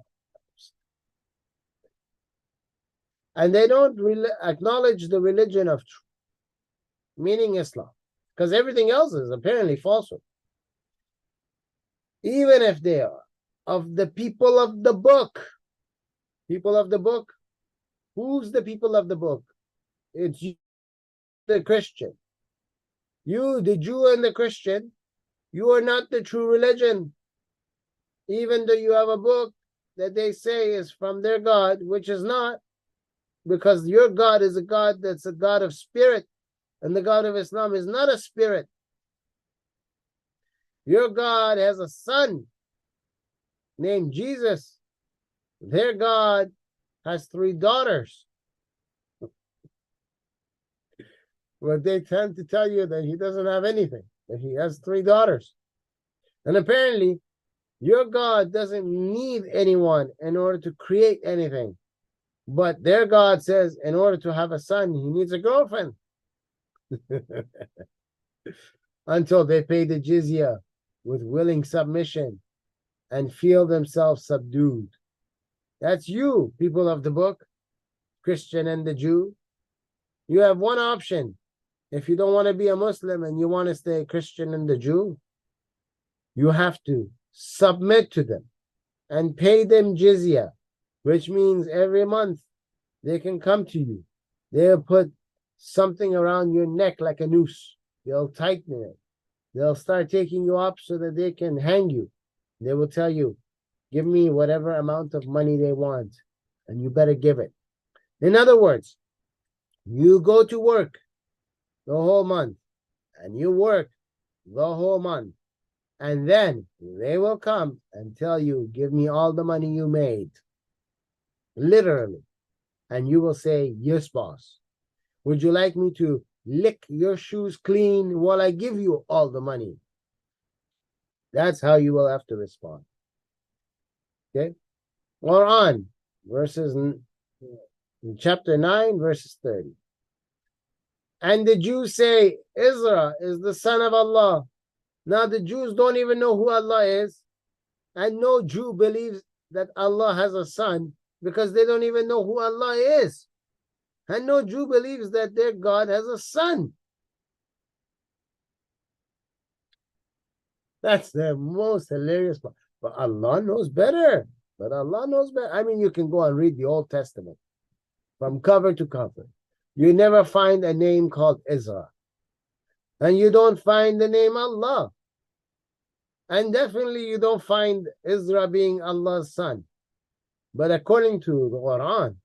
And they don't acknowledge the religion of truth, meaning Islam, because everything else is apparently falsehood. Even if they are of the people of the book. People of the book? Who's the people of the book? It's you, the Christian. You, the Jew and the Christian, you are not the true religion. Even though you have a book that they say is from their God, which is not. Because your God is a God that's a God of spirit, and the God of Islam is not a spirit. Your God has a son named Jesus, Their God has 3 daughters. But they tend to tell you that he doesn't have anything, that he has 3 daughters. And apparently, your God doesn't need anyone in order to create anything. But their God says in order to have a son, he needs a girlfriend. Until they pay the jizya with willing submission and feel themselves subdued. That's you, people of the book, Christian and the Jew. You have one option. If you don't want to be a Muslim and you want to stay Christian and the Jew, you have to submit to them and pay them jizya, which means every month they can come to you. They'll put something around your neck like a noose. They'll tighten it. They'll start taking you up so that they can hang you. They will tell you, give me whatever amount of money they want, and you better give it. In other words, you go to work the whole month, and you work the whole month, and then they will come and tell you, give me all the money you made. Literally. And you will say, yes, boss. Would you like me to lick your shoes clean while I give you all the money? That's how you will have to respond. Okay? Quran, chapter 9, verses 30. And the Jews say, Isra is the son of Allah. Now the Jews don't even know who Allah is. And no Jew believes that Allah has a son because they don't even know who Allah is. And no Jew believes that their God has a son. That's the most hilarious part. But Allah knows better. But Allah knows better. I mean, you can go and read the Old Testament from cover to cover. You never find a name called Isra. And you don't find the name Allah. And definitely you don't find Isra being Allah's son. But according to the Quran,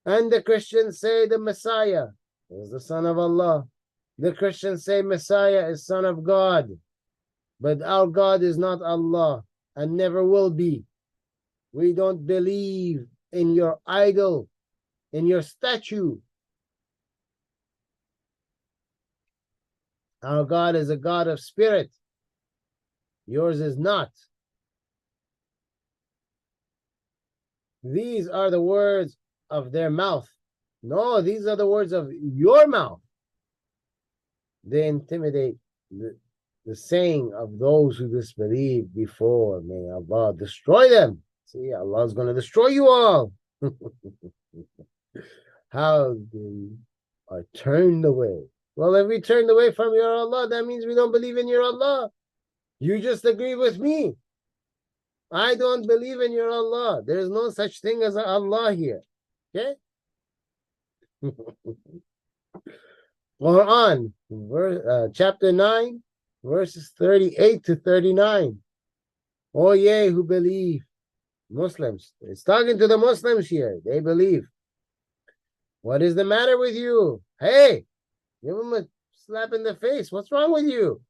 and the Christians say the Messiah is the son of Allah. The Christians say Messiah is son of God. But our God is not Allah and never will be. We don't believe in your idol, in your statue. Our God is a God of spirit. Yours is not. These are the words of their mouth. No, these are the words of your mouth. They intimidate the saying of those who disbelieved before. May Allah destroy them. See, Allah is going to destroy you all. How they are turned away. Well, if we turned away from your Allah, that means we don't believe in your Allah. You just agree with me. I don't believe in your Allah. There is no such thing as an Allah here. Okay? Quran, chapter 9, verses 38 to 39. Oh, ye who believe. Muslims. It's talking to the Muslims here. They believe. What is the matter with you? Hey, give them a slap in the face. What's wrong with you?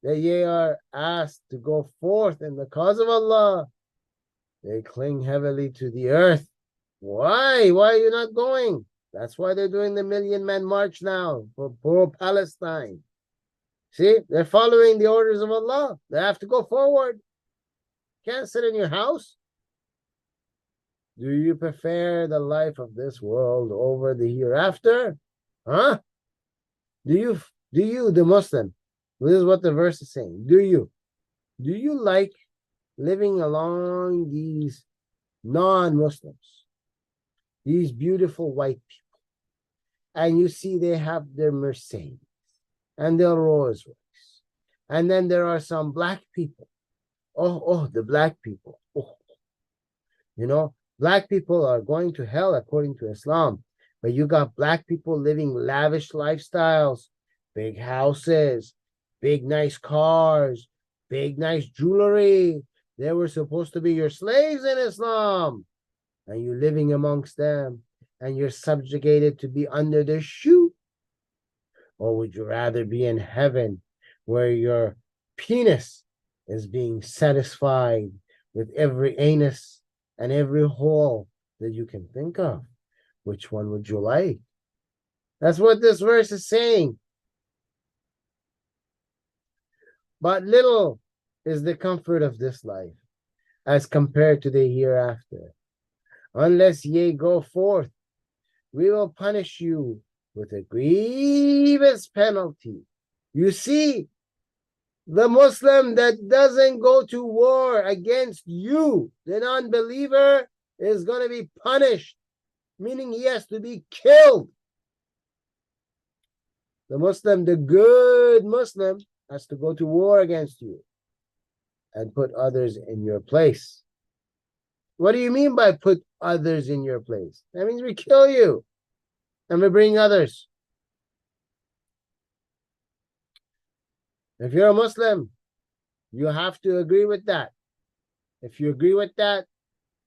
That ye are asked to go forth in the cause of Allah. They cling heavily to the earth. Why? Why are you not going? That's why they're doing the 1,000,000-man march now for poor Palestine. See, they're following the orders of Allah. They have to go forward. Can't sit in your house. Do you prefer the life of this world over the hereafter? Huh? Do you, the Muslim, this is what the verse is saying. Do you like living along these non-Muslims, these beautiful white people, and you see they have their Mercedes and their Rolls Royce, and then there are some black people. Oh, the black people. Oh, you know, black people are going to hell according to Islam, but you got black people living lavish lifestyles, big houses, big nice cars, big nice jewelry. They were supposed to be your slaves in Islam. And you're living amongst them, and you're subjugated to be under their shoe. Or would you rather be in heaven where your penis is being satisfied with every anus and every hole that you can think of. Which one would you like? That's what this verse is saying. But little is the comfort of this life as compared to the hereafter. Unless ye go forth, we will punish you with a grievous penalty. You see, the Muslim that doesn't go to war against you, the non-believer, is going to be punished, meaning he has to be killed. The Muslim, the good Muslim, has to go to war against you and put others in your place. What do you mean by put others in your place? That means we kill you and we bring others. If you're a Muslim, you have to agree with that. If you agree with that,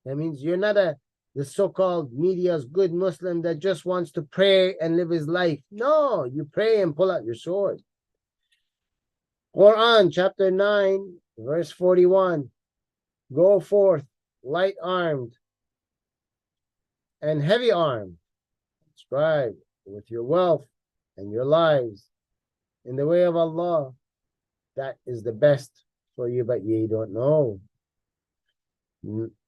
that means you're not the so-called media's good Muslim that just wants to pray and live his life. No, you pray and pull out your sword. Quran chapter 9, verse 41. Go forth, light armed and heavy armed. Strive with your wealth and your lives in the way of Allah. That is the best for you, but ye don't know.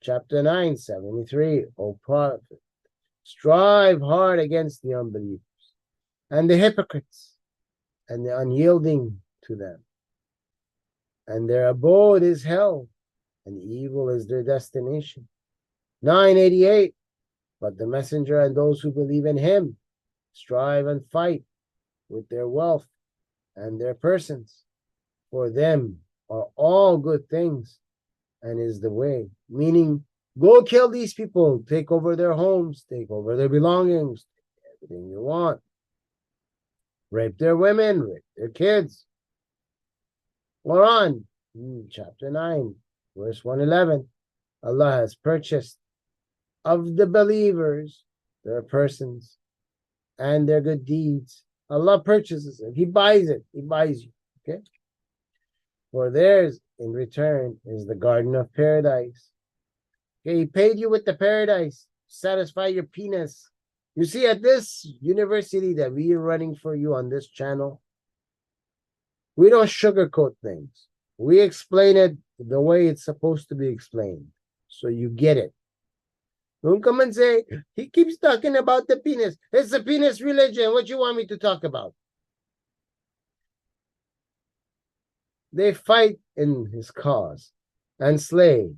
Chapter 9, 73. O Prophet, strive hard against the unbelievers and the hypocrites and the unyielding to them. And their abode is hell, and evil is their destination. 988. But the messenger and those who believe in him strive and fight with their wealth and their persons. For them are all good things, and is the way. Meaning, go kill these people, take over their homes, take over their belongings, everything you want. Rape their women, rape their kids. Quran, chapter 9, verse 111. Allah has purchased of the believers their persons and their good deeds. Allah purchases it. He buys it. He buys you. Okay? For theirs in return is the garden of paradise. Okay, he paid you with the paradise. Satisfy your penis. You see, at this university that we are running for you on this channel, we don't sugarcoat things. We explain it the way it's supposed to be explained, so you get it. Don't come and say, he keeps talking about the penis. It's the penis religion. What you want me to talk about? They fight in his cause and slay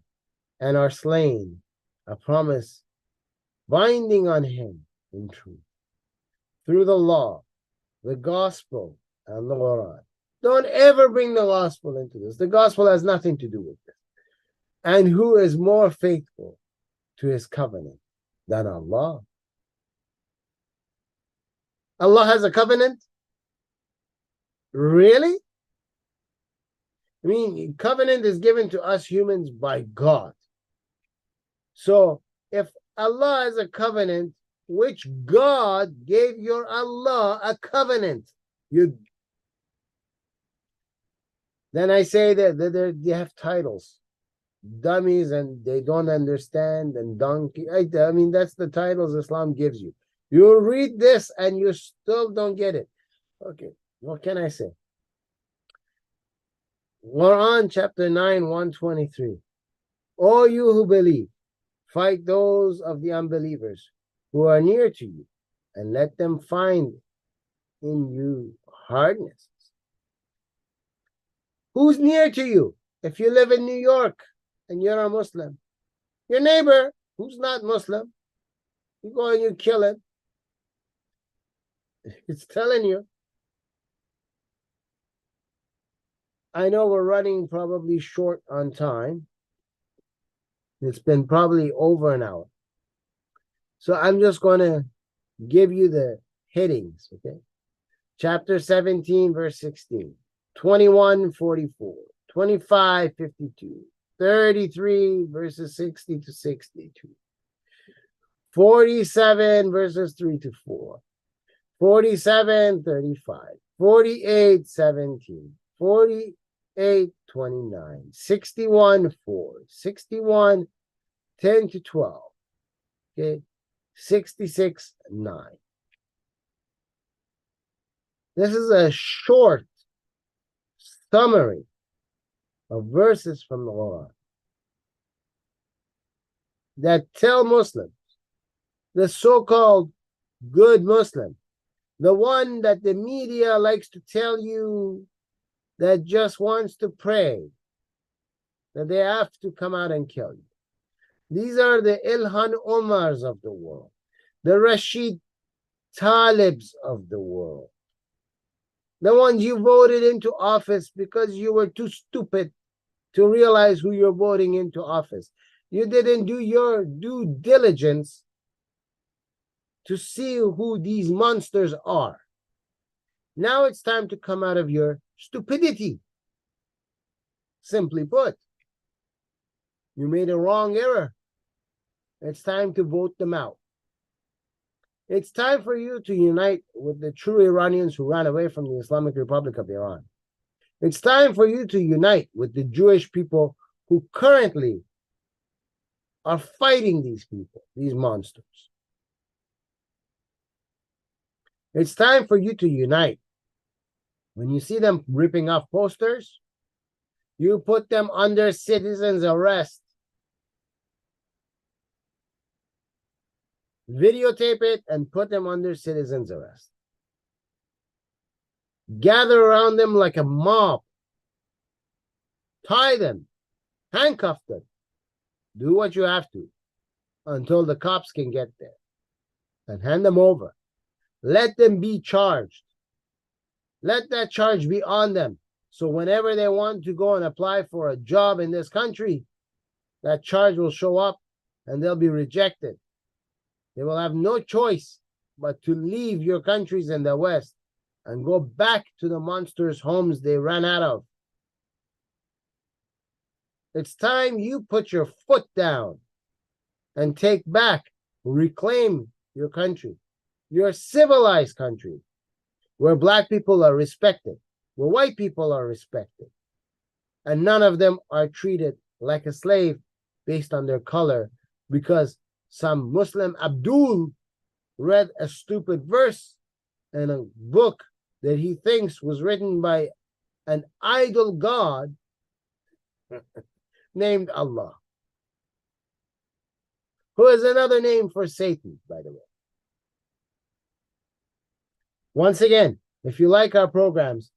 and are slain. A promise binding on him in truth. Through the law, the gospel, and the Quran. Don't ever bring the gospel into this. The gospel has nothing to do with this. And who is more faithful to his covenant than Allah? Allah has a covenant? Really? I mean, covenant is given to us humans by God. So, if Allah has a covenant, which God gave your Allah a covenant? Then I say that they have titles. Dummies and they don't understand and donkey. I mean, that's the titles Islam gives you. You read this and you still don't get it. Okay, what can I say? Quran chapter 9, 123. O you who believe, fight those of the unbelievers who are near to you, and let them find in you hardness. Who's near to you? If you live in New York and you're a Muslim, your neighbor who's not Muslim, you go and you kill him. It's telling you. I know we're running probably short on time. It's been probably over an hour. So I'm just going to give you the headings, okay? Chapter 17, verse 16, 21:44, 25:52, 33, verses 60 to 62, 47, verses 3 to 4, 47:35, 48:17, 40. 829, 61 4, 61 10 to 12, okay, 66 9. This is a short summary of verses from the Quran that tell Muslims, the so-called good Muslim, the one that the media likes to tell you that just wants to pray, that they have to come out and kill you. These are the Ilhan Omars of the world, the Rashid Talibs of the world, the ones you voted into office because you were too stupid to realize who you're voting into office. You didn't do your due diligence to see who these monsters are. Now it's time to come out of your stupidity. Simply put, you made a wrong error. It's time to vote them out. It's time for you to unite with the true Iranians who ran away from the Islamic Republic of Iran. It's time for you to unite with the Jewish people who currently are fighting these people, these monsters. It's time for you to unite. When you see them ripping off posters, you put them under citizen's arrest. Videotape it and put them under citizen's arrest. Gather around them like a mob. Tie them. Handcuff them. Do what you have to until the cops can get there. And hand them over. Let them be charged. Let that charge be on them. So whenever they want to go and apply for a job in this country, that charge will show up and they'll be rejected. They will have no choice but to leave your countries in the West and go back to the monsters' homes they ran out of. It's time you put your foot down and take back, reclaim your country, your civilized country, where black people are respected, where white people are respected, and none of them are treated like a slave based on their color because some Muslim Abdul read a stupid verse in a book that he thinks was written by an idol god named Allah, who is another name for Satan, by the way. Once again, if you like our programs,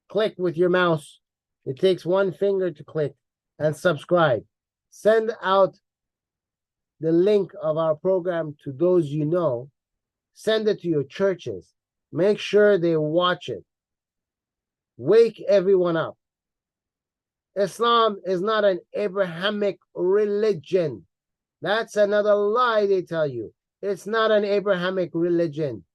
click with your mouse. It takes one finger to click and subscribe. Send out the link of our program to those you know. Send it to your churches. Make sure they watch it. Wake everyone up. Islam is not an Abrahamic religion. That's another lie they tell you. It's not an Abrahamic religion.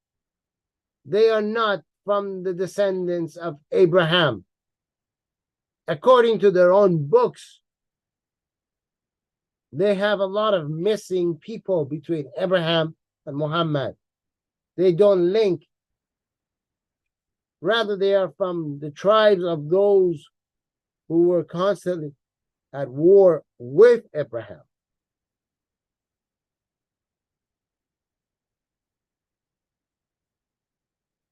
They are not from the descendants of Abraham. According to their own books, they have a lot of missing people between Abraham and Muhammad. They don't link. Rather, they are from the tribes of those who were constantly at war with Abraham.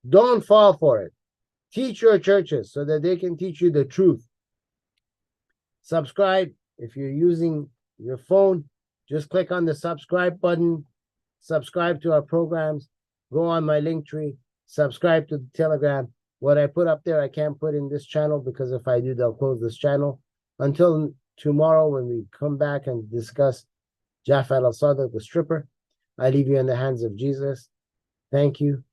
Don't fall for it. Teach your churches so that they can teach you the truth. Subscribe. If you're using your phone, just click on the subscribe button. Subscribe to our programs. Go on my link tree. Subscribe to the Telegram. What I put up there, I can't put in this channel because if I do, they'll close this channel. Until tomorrow when we come back and discuss Jafar al-Sadiq, the stripper, I leave you in the hands of Jesus. Thank you.